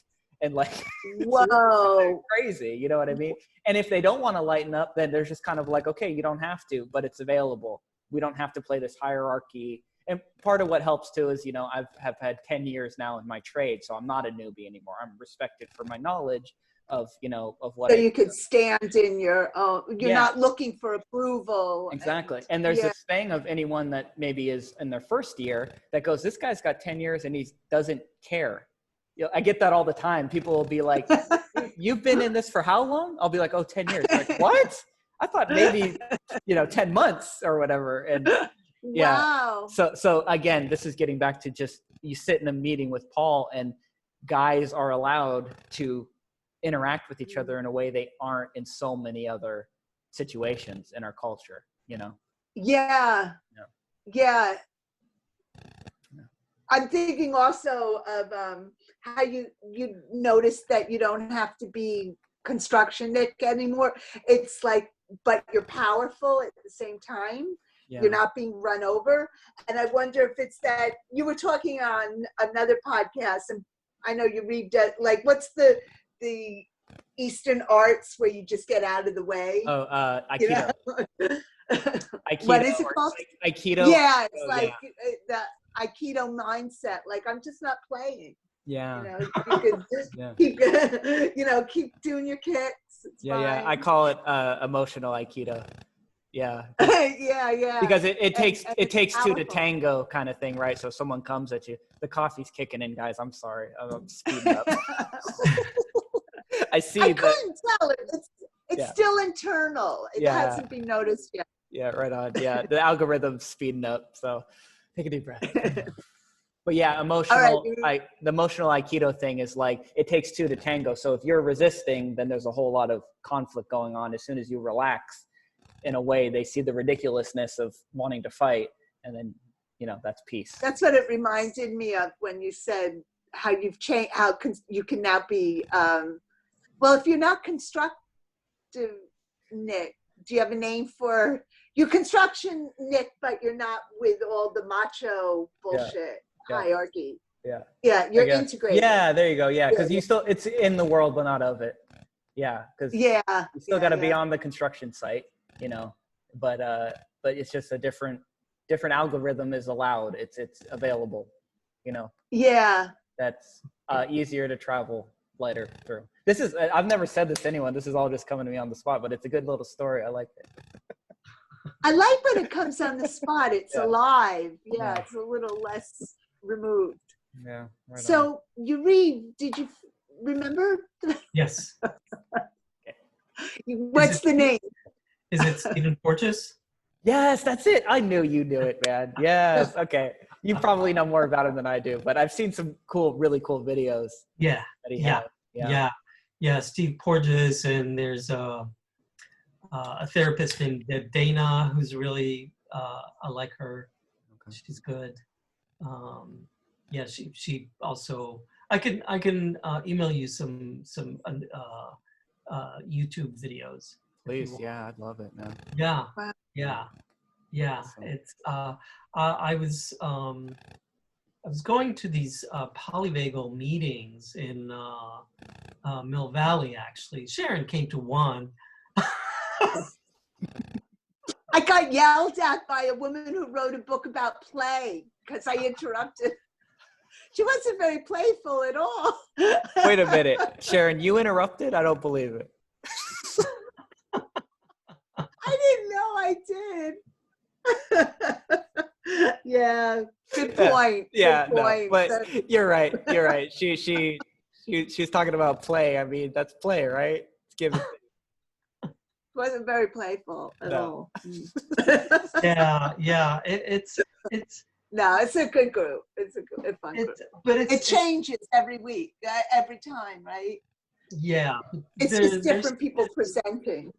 And like, whoa, crazy, you know what I mean? And if they don't want to lighten up, then they're just kind of like, okay, you don't have to, but it's available. We don't have to play this hierarchy. And part of what helps too is, I have had 10 years now in my trade, so I'm not a newbie anymore. I'm respected for my knowledge of what. So you could stand in your own. You're not looking for approval. Exactly. And there's this thing of anyone that maybe is in their first year that goes, this guy's got 10 years and he doesn't care. I get that all the time. People will be like, you've been in this for how long? I'll be like, 10 years. Like, what? I thought maybe, 10 months or whatever. And yeah. Wow. So again, this is getting back to just, you sit in a meeting with Paul and guys are allowed to interact with each other in a way they aren't in so many other situations in our culture, Yeah. I'm thinking also of how you notice that you don't have to be construction Nick anymore. It's like, but you're powerful at the same time. Yeah. You're not being run over. And I wonder if it's that you were talking on another podcast, and I know you read that, like, what's the Eastern arts where you just get out of the way? Aikido. Aikido. What is it called? Aikido. Yeah, it's the Aikido mindset. Like, I'm just not playing. Yeah. You could just keep doing your kicks. It's fine. Yeah. I call it emotional Aikido. Yeah. Yeah. Because it takes two to tango kind of thing, right? So if someone comes at you, the coffee's kicking in, guys. I'm sorry. I'm speeding up. I couldn't tell it. It's still internal. It hasn't been noticed yet. Yeah, right on. Yeah, the algorithm's speeding up. So take a deep breath. But yeah, the emotional Aikido thing is like, it takes two to tango. So if you're resisting, then there's a whole lot of conflict going on. As soon as you relax, in a way, they see the ridiculously of wanting to fight, and then that's peace. That's what it reminded me of when you said how you've changed, how you can now be if you're not constructive Nick, do you have a name for your construction Nick, but you're not with all the macho bullshit hierarchy? Yeah, you're integrated. Yeah, there you go. Yeah, because it's in the world but not of it. Yeah, because you still got to be on the construction site, but it's just a different algorithm is allowed. It's available, Yeah. That's easier to travel lighter through. This is, I've never said this to anyone. This is all just coming to me on the spot, but it's a good little story. I like it. I like when it comes on the spot. It's alive. Yeah, it's a little less removed. Yeah. Right so on. Yariv, did you remember? Yes. What's the name? Is it Stephen Porges? Yes, that's it. I knew you knew it, man. Yes. Okay. You probably know more about him than I do, but I've seen some really cool videos. Yeah. That he had. Yeah. Steve Porges, and there's a therapist named Dana who's really I like her. Okay. She's good. She also I can email you some YouTube videos. Please, I'd love it, man. Yeah. Awesome. It's I I was going to these polyvagal meetings in Mill Valley, actually. Sharon came to one. I got yelled at by a woman who wrote a book about play because I interrupted. She wasn't very playful at all. Wait a minute, Sharon, you interrupted? I don't believe it. I didn't know I did. Yeah, good point. Yeah, good point. No, but you're right. You're right. She's talking about play. I mean, that's play, right? It's given. Wasn't very playful at No. all. Yeah. It's No, it's a good group. It's a fun group. But it changes every week, every time, right? Yeah. It's just different people presenting.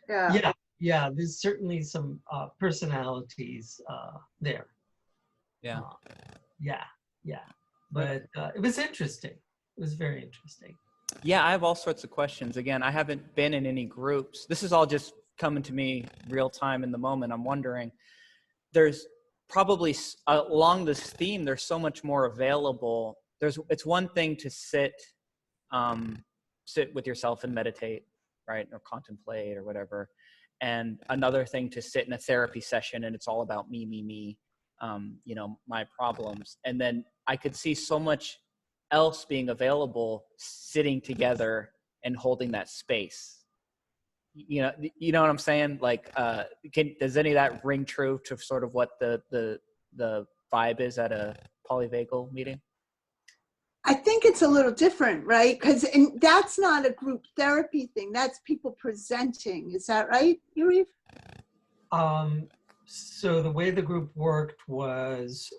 Yeah. Yeah. There's certainly some personalities there. Yeah. Yeah. But it was interesting. It was very interesting. Yeah, I have all sorts of questions. Again, I haven't been in any groups. This is all just coming to me real time in the moment. I'm wondering, there's probably along this theme, there's so much more available. It's one thing to sit with yourself and meditate, right? Or contemplate or whatever. And another thing to sit in a therapy session and it's all about me, my problems. And then I could see so much else being available sitting together and holding that space. You know what I'm saying? Like, does any of that ring true to sort of what the vibe is at a polyvagal meeting? I think it's a little different, right? Because that's not a group therapy thing. That's people presenting. Is that right, Yariv? So the way the group worked was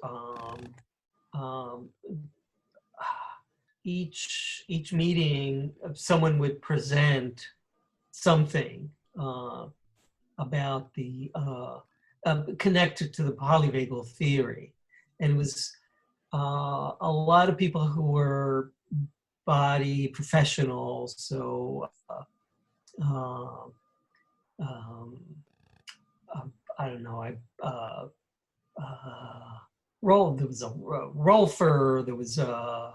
each meeting, someone would present something about the connected to the polyvagal theory, and it was a lot of people who were body professionals. So I don't know. There was a rolfer. There was a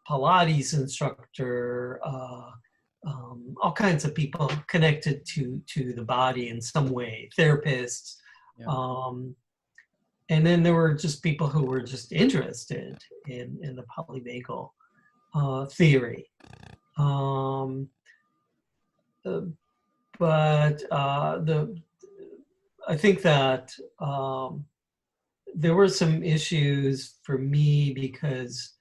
Pilates instructor. All kinds of people connected to the body in some way. Therapists. Yeah. And then there were just people who were just interested in the polyvagal theory. But I think that there were some issues for me because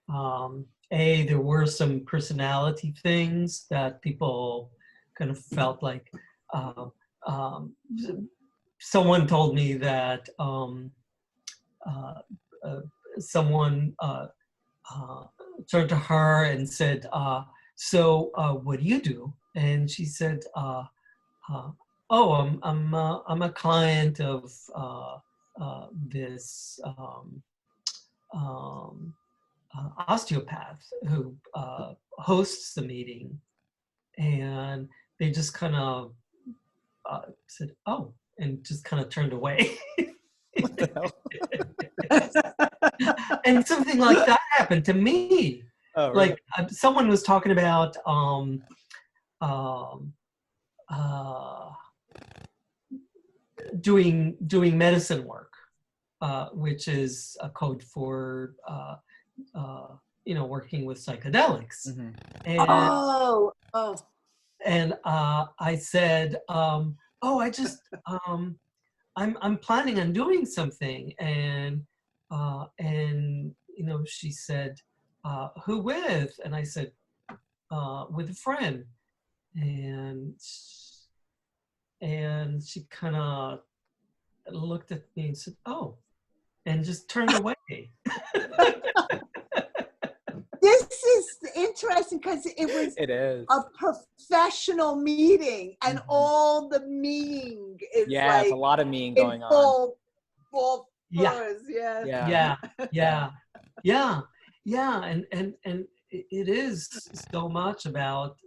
there were some personality things that people kind of felt like. Someone told me that someone turned to her and said, "So what do you do?" And she said, "Oh, I'm a client of this osteopath who hosts the meeting," and they just kind of said, "Oh," and just kind of turned away. What the hell? And something like that happened to me. Oh, really? Like someone was talking about doing medicine work, which is a code for working with psychedelics. Mm-hmm. And I said, I just I'm planning on doing something, and she said, who with? And I said, with a friend. And she kind of looked at me and said, "Oh," and just turned away. This is interesting because it is a professional meeting, and mm-hmm. all the meeing is like it's a lot of meing going on. Full force, yeah, and it is so much about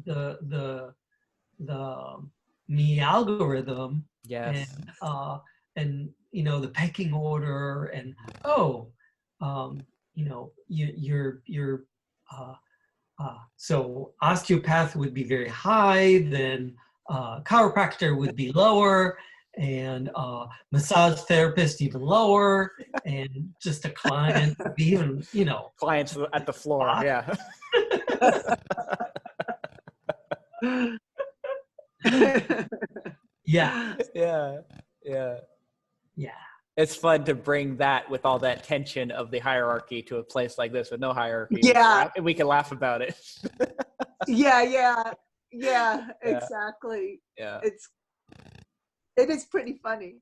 the me algorithm, yes, and the pecking order, and So osteopath would be very high, then chiropractor would be lower, and massage therapist even lower, and just a client would be even, Clients at the floor. Yeah. Yeah. Yeah. Yeah. Yeah. It's fun to bring that with all that tension of the hierarchy to a place like this with no hierarchy. Yeah. We can laugh about it. Yeah, exactly. Yeah. It is pretty funny.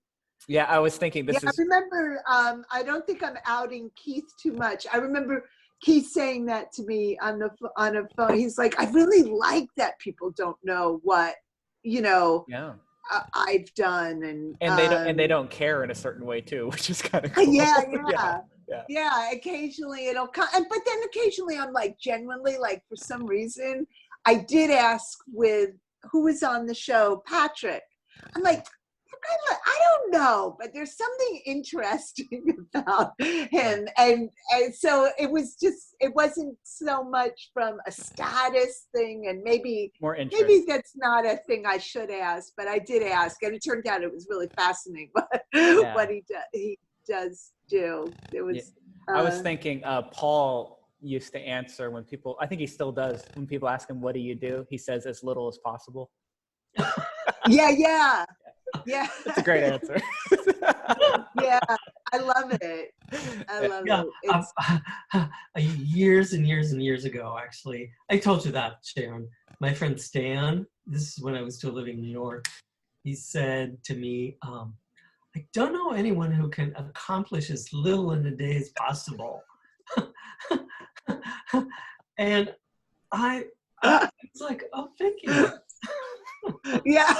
Yeah, I was thinking this is. I remember, I don't think I'm outing Keith too much. I remember Keith saying that to me on a phone. He's like, I really like that people don't know what, Yeah. I've done, and they don't care in a certain way too, which is kind of cool. Yeah. Occasionally it'll come, but then occasionally I'm like, genuinely, like, for some reason, I did ask with who was on the show, Patrick. I'm like, I don't know, but there's something interesting about him, and so it wasn't so much from a status thing, and maybe that's not a thing I should ask, but I did ask, and it turned out it was really fascinating what he does do. It was. I was thinking, Paul used to answer when people, I think he still does, when people ask him, "What do you do?" He says, "As little as possible." Yeah. That's a great answer. Yeah, I love it. I love it. Years and years and years ago, actually, I told you that, Sharon. My friend Stan, this is when I was still living in New York, he said to me, I don't know anyone who can accomplish as little in a day as possible. And I was like, oh, thank you. Yeah.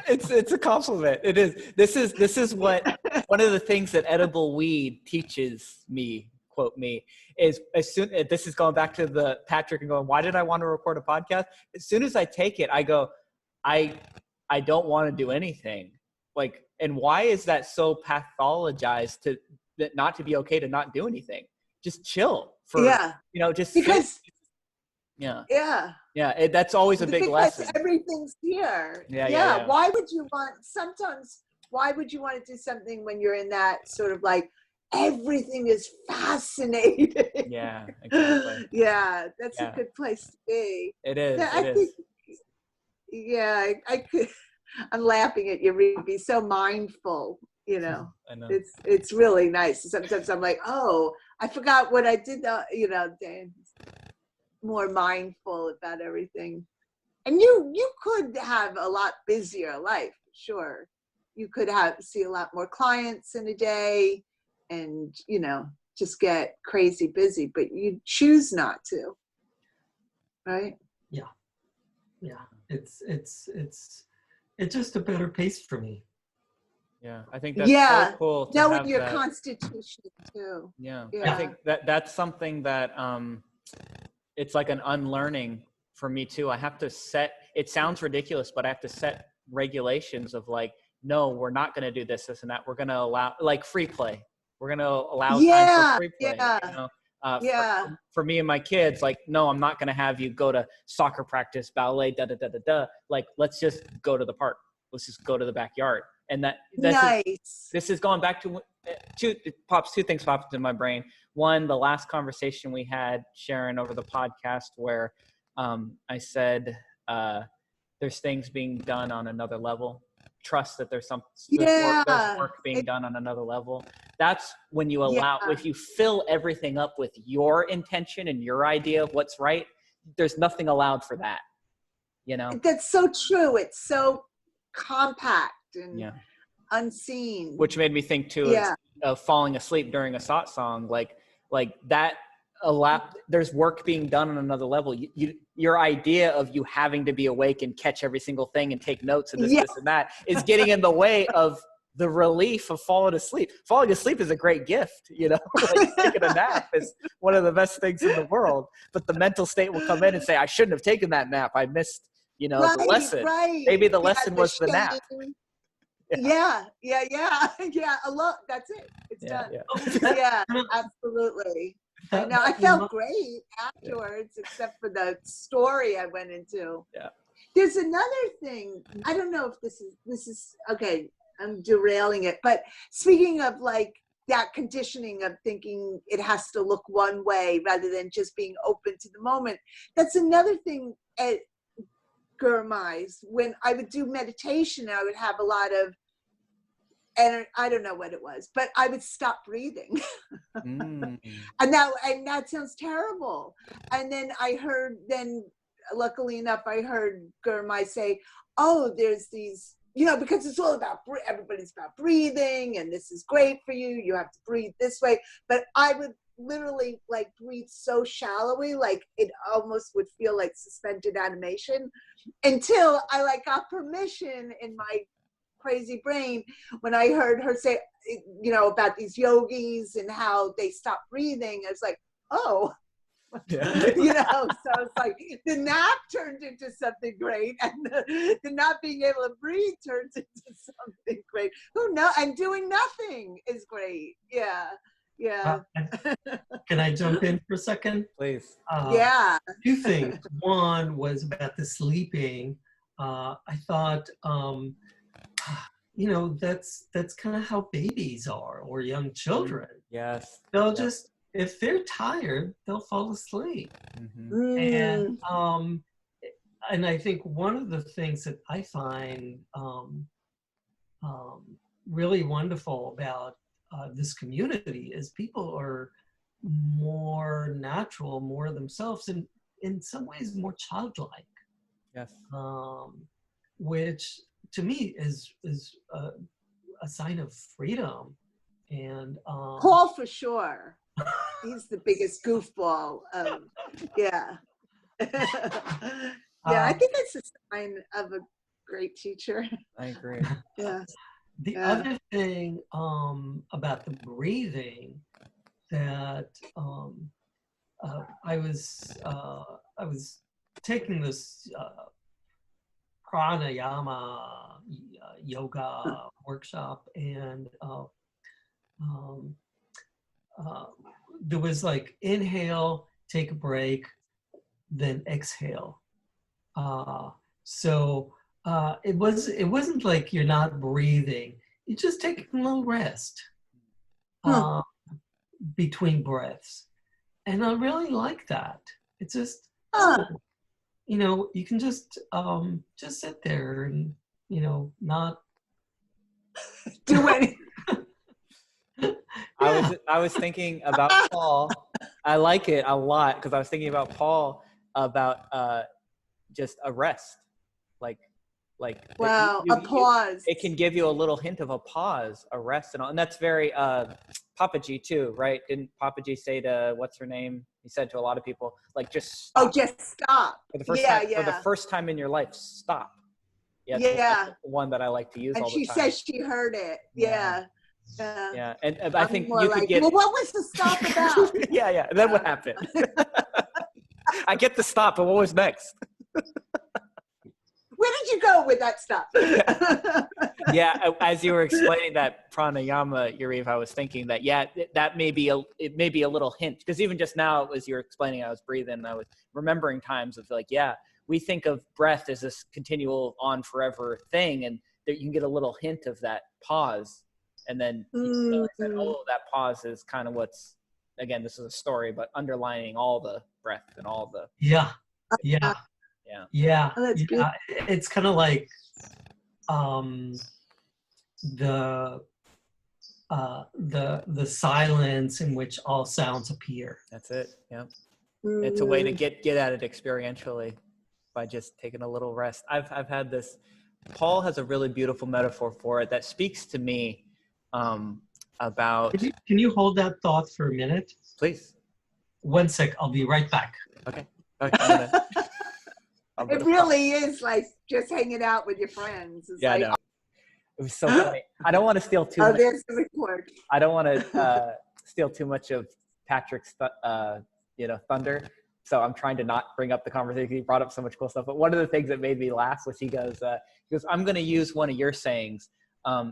It's a compliment. It is. This is what one of the things that edible weed teaches me, quote me, is this is going back to the Patrick and going, why did I want to record a podcast? As soon as I take it, I go, I don't want to do anything. Like, and why is that so pathologized that not to be okay to not do anything? Just chill just because Yeah, that's always a big lesson. Everything's here. Yeah. Why would you want to do something when you're in that sort of like, everything is fascinating? Yeah, exactly. Yeah, that's a good place to be. It is. I could. I'm laughing at you. Be so mindful. I know. It's really nice. Sometimes I'm like, oh, I forgot what I did. More mindful about everything, and you could have a lot busier life. Sure, you could see a lot more clients in a day, and just get crazy busy. But you choose not to, right? Yeah. It's just a better pace for me. Yeah, I think that's so cool to knowing have your that. Constitution too. Yeah, I think that's something that it's like an unlearning for me too. I have to it sounds ridiculous, but I have to set regulations of like, no, we're not going to do this and that. We're going to allow like free play. We're going to allow time for free play. For me and my kids, like, no, I'm not going to have you go to soccer practice, ballet, Like, let's just go to the park. Let's just go to the backyard. And this is going back to two things popped into my brain. One, the last conversation we had, Sharon, over the podcast where I said there's things being done on another level. Trust that there's work being done on another level. That's when you allow, if you fill everything up with your intention and your idea of what's right, there's nothing allowed for that. That's so true. It's so compact and unseen. Which made me think too of falling asleep during a SOT song, like that. There's work being done on another level. Your idea of you having to be awake and catch every single thing and take notes and this and that is getting in the way of the relief of falling asleep. Falling asleep is a great gift, like taking a nap is one of the best things in the world. But the mental state will come in and say, I shouldn't have taken that nap. I missed, the lesson. Right. Maybe the lesson was the nap. Yeah. A lot. That's it. It's done. Yeah. Yeah, absolutely. No, I felt great afterwards, except for the story I went into. Yeah. There's another thing. I don't know if this is okay. I'm derailing it, but speaking of like that conditioning of thinking it has to look one way rather than just being open to the moment. That's another thing at Gurmai's. When I would do meditation, I would have a lot of, and I don't know what it was, but I would stop breathing. And that sounds terrible. And then luckily enough, I heard Gurmai say, oh, there's these, because it's all about, everybody's about breathing, and this is great for you. You have to breathe this way. But I would literally like breathe so shallowly, like it almost would feel like suspended animation, until I like got permission in my crazy brain when I heard her say, about these yogis and how they stop breathing. I was like, oh, Yeah. So it's like the nap turned into something great, and the not being able to breathe turns into something great. Who knows? And doing nothing is great. Yeah. Can I jump in for a second? Please. Yeah. Two things. One was about the sleeping. I thought, that's kind of how babies are, or young children. Yes. They'll just, if they're tired, they'll fall asleep. And I think one of the things that I find really wonderful about this community is people are more natural, more themselves, and in some ways more childlike. Yes. Which to me is a sign of freedom. And Paul for sure. He's the biggest goofball. Yeah. I think it's a sign of a great teacher. I agree. Yeah. The other thing about the breathing that I was taking this pranayama yoga workshop, and there was like inhale, take a break, then exhale. So it wasn't like you're not breathing. You just take a little rest between breaths, and I really like that. It's just you can just sit there and not do anything. I was thinking about Paul. I like it a lot because I was thinking about Paul about just a rest, like wow, a pause. It can give you a little hint of a pause, a rest, and all, and that's very Papaji too, right? Didn't Papaji say to what's her name? He said to a lot of people, like, just stop. Oh, just stop. For the first time, for the first time in your life, stop. Yeah, that's the one that I like to use all the time. And she says she heard it. Yeah. And I think you could get. Well, what was the stop about? yeah. And then what happened? I get the stop, but what was next? Where did you go with that stuff? Yeah, as you were explaining that pranayama, Yariv, I was thinking that that may be a little hint, because even just now as you were explaining, I was breathing, I was remembering times of like, we think of breath as this continual on forever thing, and that you can get a little hint of that pause, and then that pause is kind of what's, again, this is a story, but underlining all the breath and all the Oh, that's good. It's kind of like the silence in which all sounds appear. That's it. Yeah. It's a way to get at it experientially by just taking a little rest. I've had this. Paul has a really beautiful metaphor for it that speaks to me about. Can you hold that thought for a minute? Please. 1 sec. I'll be right back. Okay. It really is like just hanging out with your friends. It's I know. It was so funny. I don't want to steal too much. There's the record. I don't want to steal too much of Patrick's, thunder. So I'm trying to not bring up the conversation. He brought up so much cool stuff. But one of the things that made me laugh was he goes, I'm going to use one of your sayings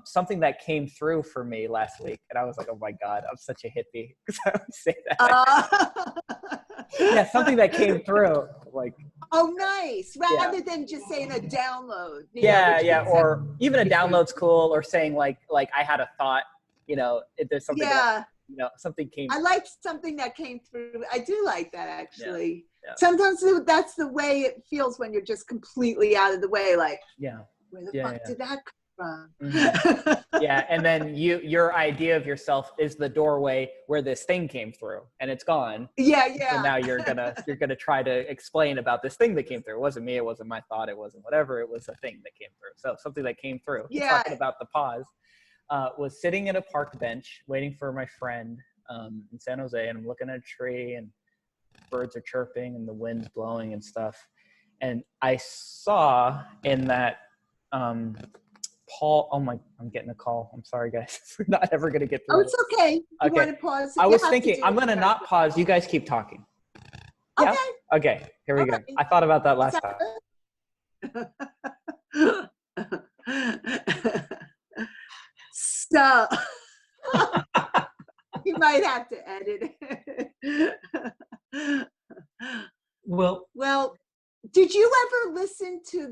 something that came through for me last week, and I was like, oh my God, I'm such a hippie because I always say that. Yeah, something that came through, like. Oh, nice. Rather than just saying a download. Yeah, or even a download's cool, or saying like I had a thought, if there's something that, something came. I like something that came through. I do like that, actually. Yeah. Sometimes that's the way it feels when you're just completely out of the way, like, where the fuck did that come from? Mm-hmm. Yeah, and then your idea of yourself is the doorway where this thing came through, and it's gone. Yeah. So now you're gonna try to explain about this thing that came through. It wasn't me. It wasn't my thought. It wasn't whatever. It was a thing that came through. So something that came through. Yeah. Talking about the pause. Was sitting at a park bench waiting for my friend in San Jose, and I'm looking at a tree, and birds are chirping, and the wind's blowing and stuff. And I saw in that. Paul, I'm getting a call. I'm sorry, guys. We're not ever going to get through. Oh, it's okay. You want to pause? I was thinking, I'm going to not pause. You guys keep talking. Okay. Yeah? Okay, here we go. I thought about that last time. So, you might have to edit it. Well, did you ever listen to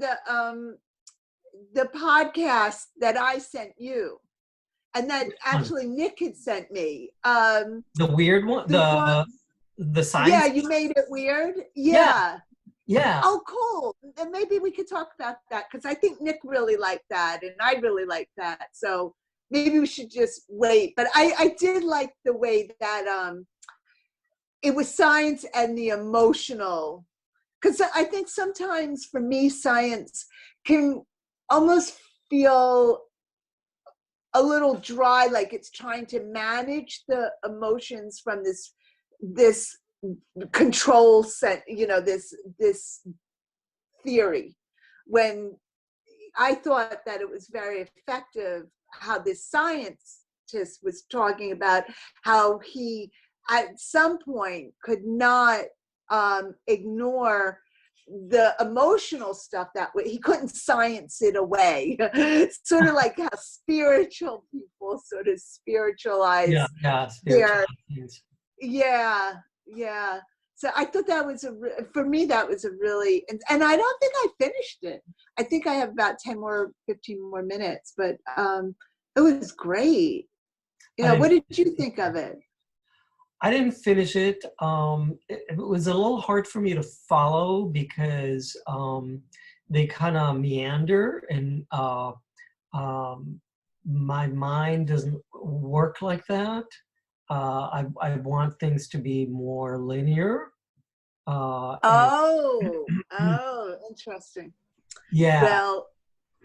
the podcast that I sent you, and that actually Nick had sent me? The weird one, the science. Yeah, you made it weird. Yeah. Oh, cool. Then maybe we could talk about that, because I think Nick really liked that, and I really liked that. So maybe we should just wait. But I did like the way that it was science and the emotional, because I think sometimes for me science can almost feel a little dry, like it's trying to manage the emotions from this control set, this theory. When I thought that it was very effective how this scientist was talking about how he at some point could not ignore the emotional stuff that way. He couldn't science it away. Sort of like how spiritual people sort of spiritualize their so I thought that was for me that was a really, and I don't think I finished it. I think I have about 15 more minutes, but it was great. What did you think of it? I didn't finish it. It was a little hard for me to follow because they kind of meander, and my mind doesn't work like that. I want things to be more linear. Interesting. Yeah.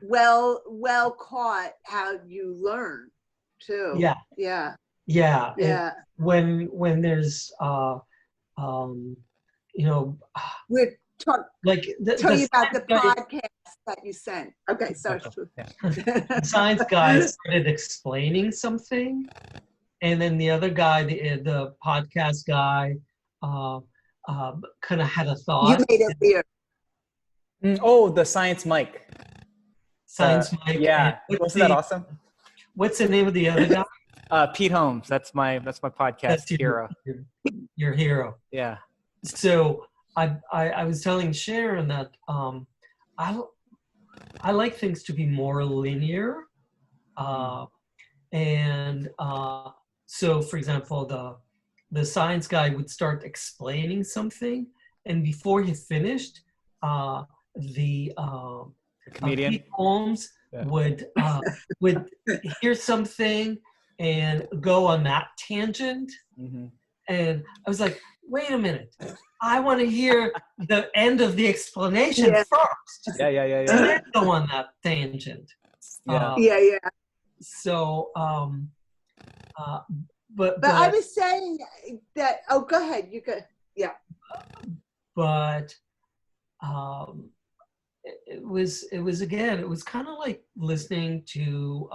Well caught how you learn too. Yeah. When there's we're talking about the podcast that you sent. Okay, sorry. The science guy started explaining something, and then the other guy, the podcast guy, kind of had a thought. You made it weird. Oh, the Science Mike. Science Mike. Yeah, wasn't that awesome? What's the name of the other guy? Pete Holmes. That's my podcast hero. Your hero. Yeah. So I was telling Sharon that I like things to be more linear, and so for example, the science guy would start explaining something, and before he finished, the comedian Pete Holmes would hear something and go on that tangent. Mm-hmm. And I was like, wait a minute, I want to hear the end of the explanation first. Yeah. And then go on that tangent. So, but I was saying that. Oh, go ahead. You could. Yeah. But it was kind of like listening to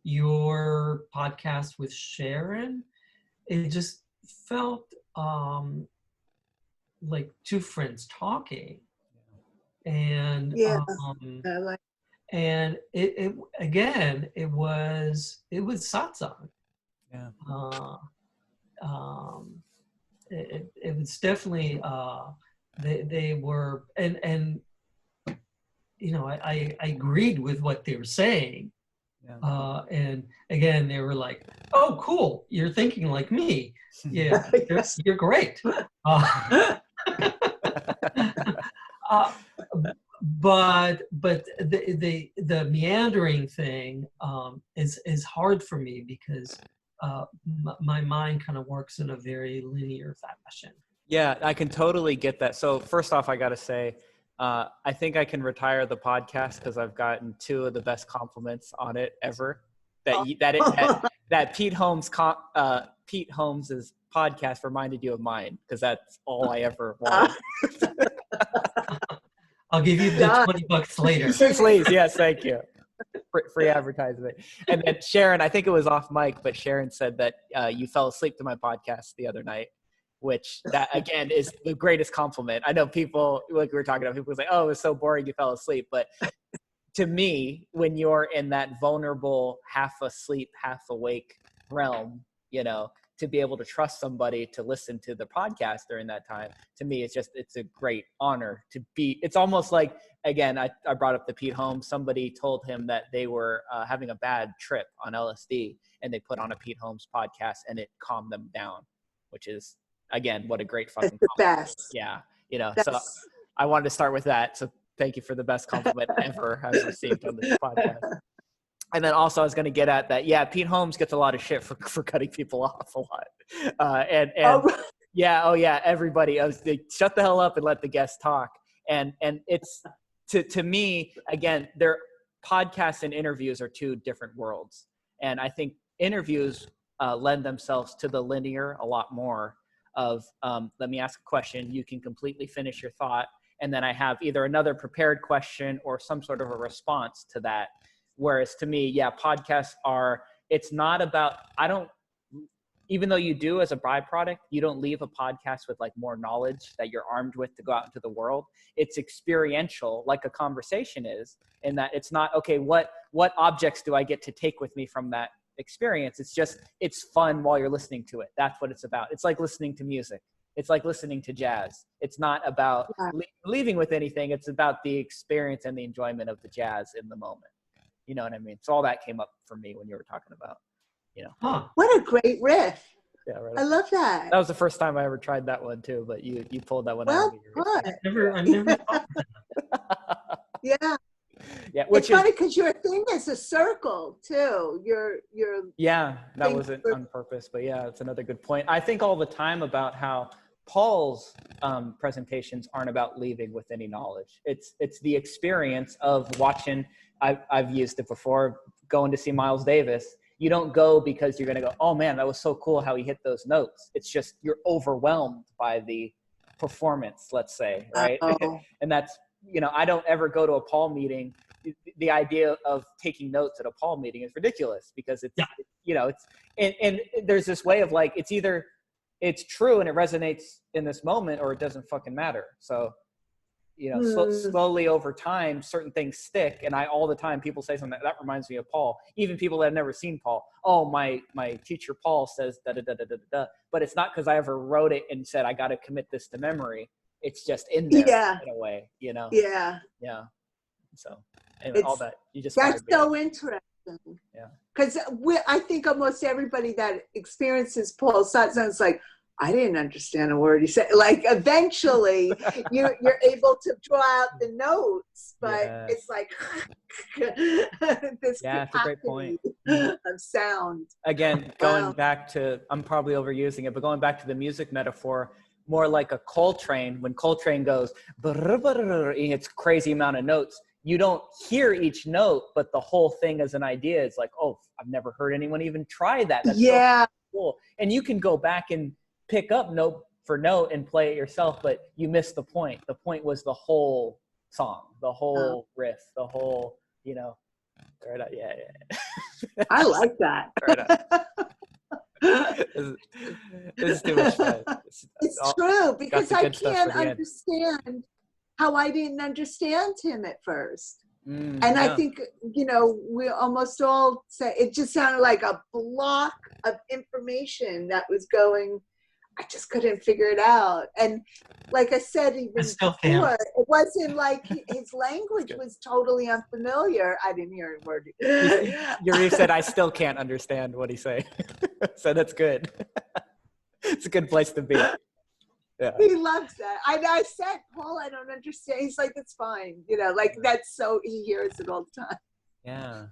your podcast with Sharon. It just felt like two friends talking, and and it again, it was satsang. Yeah. It was definitely they were, and you know, I agreed with what they were saying. Yeah. And again, they were like, "Oh, cool! You're thinking like me. Yeah, Yes. you're great." Uh, but the meandering thing is hard for me because my mind kind of works in a very linear fashion. Yeah, I can totally get that. So first off, I got to say, I think I can retire the podcast because I've gotten 2 of the best compliments on it ever. That Pete Holmes's podcast reminded you of mine, because that's all I ever wanted. I'll give you the $20 later. Please, yes, thank you. Free advertisement. And then Sharon, I think it was off mic, but Sharon said that you fell asleep to my podcast the other night, which that again is the greatest compliment. I know people, like we were talking about, people say, "Oh, it was so boring you fell asleep," but to me, when you're in that vulnerable, half asleep, half awake realm, you know, to be able to trust somebody to listen to the podcast during that time, to me, it's a great honor to be. It's almost like, again, I brought up the Pete Holmes. Somebody told him that they were having a bad trip on LSD, and they put on a Pete Holmes podcast, and it calmed them down, which is, again, what a great fucking the compliment. best. Yeah, you know, so I wanted to start with that. So thank you for the best compliment ever I've received on this podcast. And then also I was going to get at that. Yeah, Pete Holmes gets a lot of shit for cutting people off a lot. Yeah, everybody. They shut the hell up and let the guests talk. And it's to me, again, their podcasts and interviews are 2 different worlds. And I think interviews lend themselves to the linear a lot more of let me ask a question, you can completely finish your thought, and then I have either another prepared question or some sort of a response to that. Whereas to me, yeah, podcasts it's not about, even though you do as a byproduct, you don't leave a podcast with like more knowledge that you're armed with to go out into the world. It's experiential, like a conversation is, in that it's not, okay, what objects do I get to take with me from that experience? It's fun while you're listening to it. That's what it's about. It's like listening to music. It's like listening to jazz. It's not about leaving with anything. It's about the experience and the enjoyment of the jazz in the moment. You know what I mean? So all that came up for me when you were talking about, you know. Huh. What a great riff. Yeah, right. I love that. That was the first time I ever tried that one too, but you pulled that one out. Well, I never thought of that. Yeah. Yeah, It's funny because your thing is a circle too. Yeah, that wasn't on purpose, but yeah, it's another good point. I think all the time about how Paul's presentations aren't about leaving with any knowledge. It's the experience of watching. I've used it before, going to see Miles Davis. You don't go because you're going to go, "Oh man, that was so cool how he hit those notes." It's just you're overwhelmed by the performance, let's say, right? And that's, you know, I don't ever go to a Paul meeting. The idea of taking notes at a Paul meeting is ridiculous because it's, you know, it's, and there's this way of like, it's either it's true and it resonates in this moment or it doesn't fucking matter. So, you know, slowly over time, certain things stick. And all the time people say something that reminds me of Paul, even people that have never seen Paul. "Oh, my teacher, Paul, says da, da, da, da, da, da." But it's not because I ever wrote it and said, I got to commit this to memory. It's just in there in a way, you know? Yeah. Yeah. So anyway, all that you just, that's so interesting. Yeah. Because I think almost everybody that experiences Paul Satsang's like, I didn't understand a word he said. Like eventually you're able to draw out the notes, but it's like this that's a great point. of sound. Again, going back to, I'm probably overusing it, but going back to the music metaphor, more like a Coltrane, when Coltrane goes, it's crazy amount of notes. You don't hear each note, but the whole thing as an idea is like, oh, I've never heard anyone even try that. That's so cool. And you can go back and pick up note for note and play it yourself, but you missed the point. The point was the whole song, the whole riff, the whole, you know. Right on. Yeah. I like that. Right on. This is too much fun. It's true, because I can't understand how I didn't understand him at first. And I Yeah. think, we almost all say it just sounded like a block of information that was going. I just couldn't figure it out. And like I said, even I still before, can't. it wasn't like his language was totally unfamiliar. I didn't hear a word. Yariv said, I still can't understand what he's saying. So that's good. It's a good place to be. Yeah. He loves that. I said, Paul, I don't understand. He's like, it's fine. Like that's so, he hears it all the time. Yeah.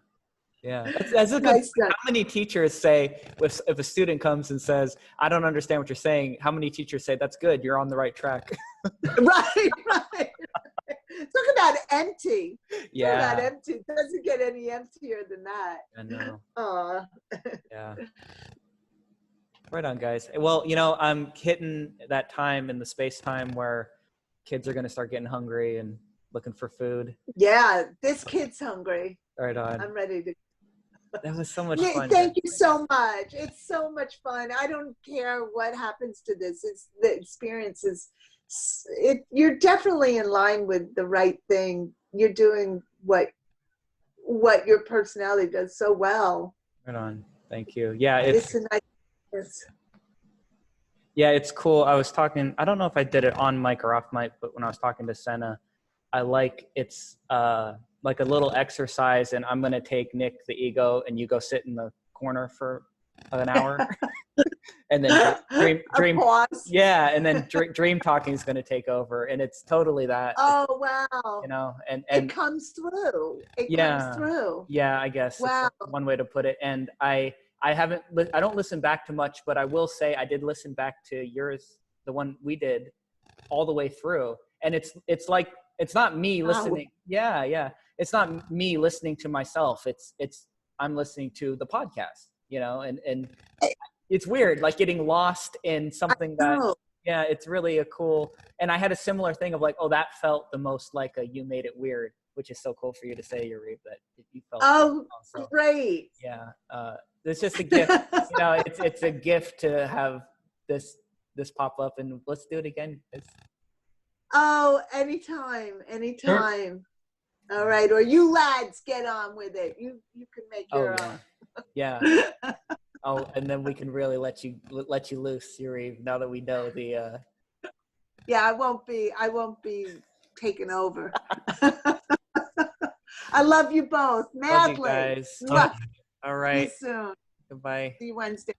Yeah. That's a good Nice point. guy. How many teachers say, if a student comes and says, I don't understand what you're saying, how many teachers say, that's good, you're on the right track? Right. Talk about empty. Yeah. Talk about empty. It doesn't get any emptier than that. I know. Aw. Yeah. Right on, guys. Well, I'm hitting that time in the space-time where kids are going to start getting hungry and looking for food. Yeah, this kid's hungry. Right on. I'm ready to. That was so much Nick, fun. thank you so much. It's so much fun. I don't care what happens to this. It's the experience is. You're definitely in line with the right thing. You're doing what your personality does so well. Right on. Thank you. Yeah, It's a nice. Yeah, it's cool. I was talking, I don't know if I did it on mic or off mic, but when I was talking to Senna, it's like a little exercise, and I'm going to take Nick the ego and you go sit in the corner for an hour. And then dream Pause. Yeah, and then dream talking is going to take over, and it's totally that. Oh wow. And it comes through. It comes through. Yeah, I guess wow. That's one way to put it. And I don't listen back to much, but I will say I did listen back to yours, the one we did, all the way through. And it's like, it's not me listening. Yeah. It's not me listening to myself. I'm listening to the podcast, and it's weird, like getting lost in something that, yeah, it's really a cool. And I had a similar thing of like, oh, that felt the most like a you made it weird, which is so cool for you to say, Yariv, that you felt. Oh, also. Great. Yeah. It's just a gift. It's a gift to have this pop up, and let's do it again. Oh, anytime. Sure. All right. Or you lads get on with it. You can make your own. Yeah. Oh, and then we can really let you loose, Yariv, now that we know the. Yeah, I won't be taken over. I love you both madly. Love you guys. All right. See you soon. Goodbye. See you Wednesday.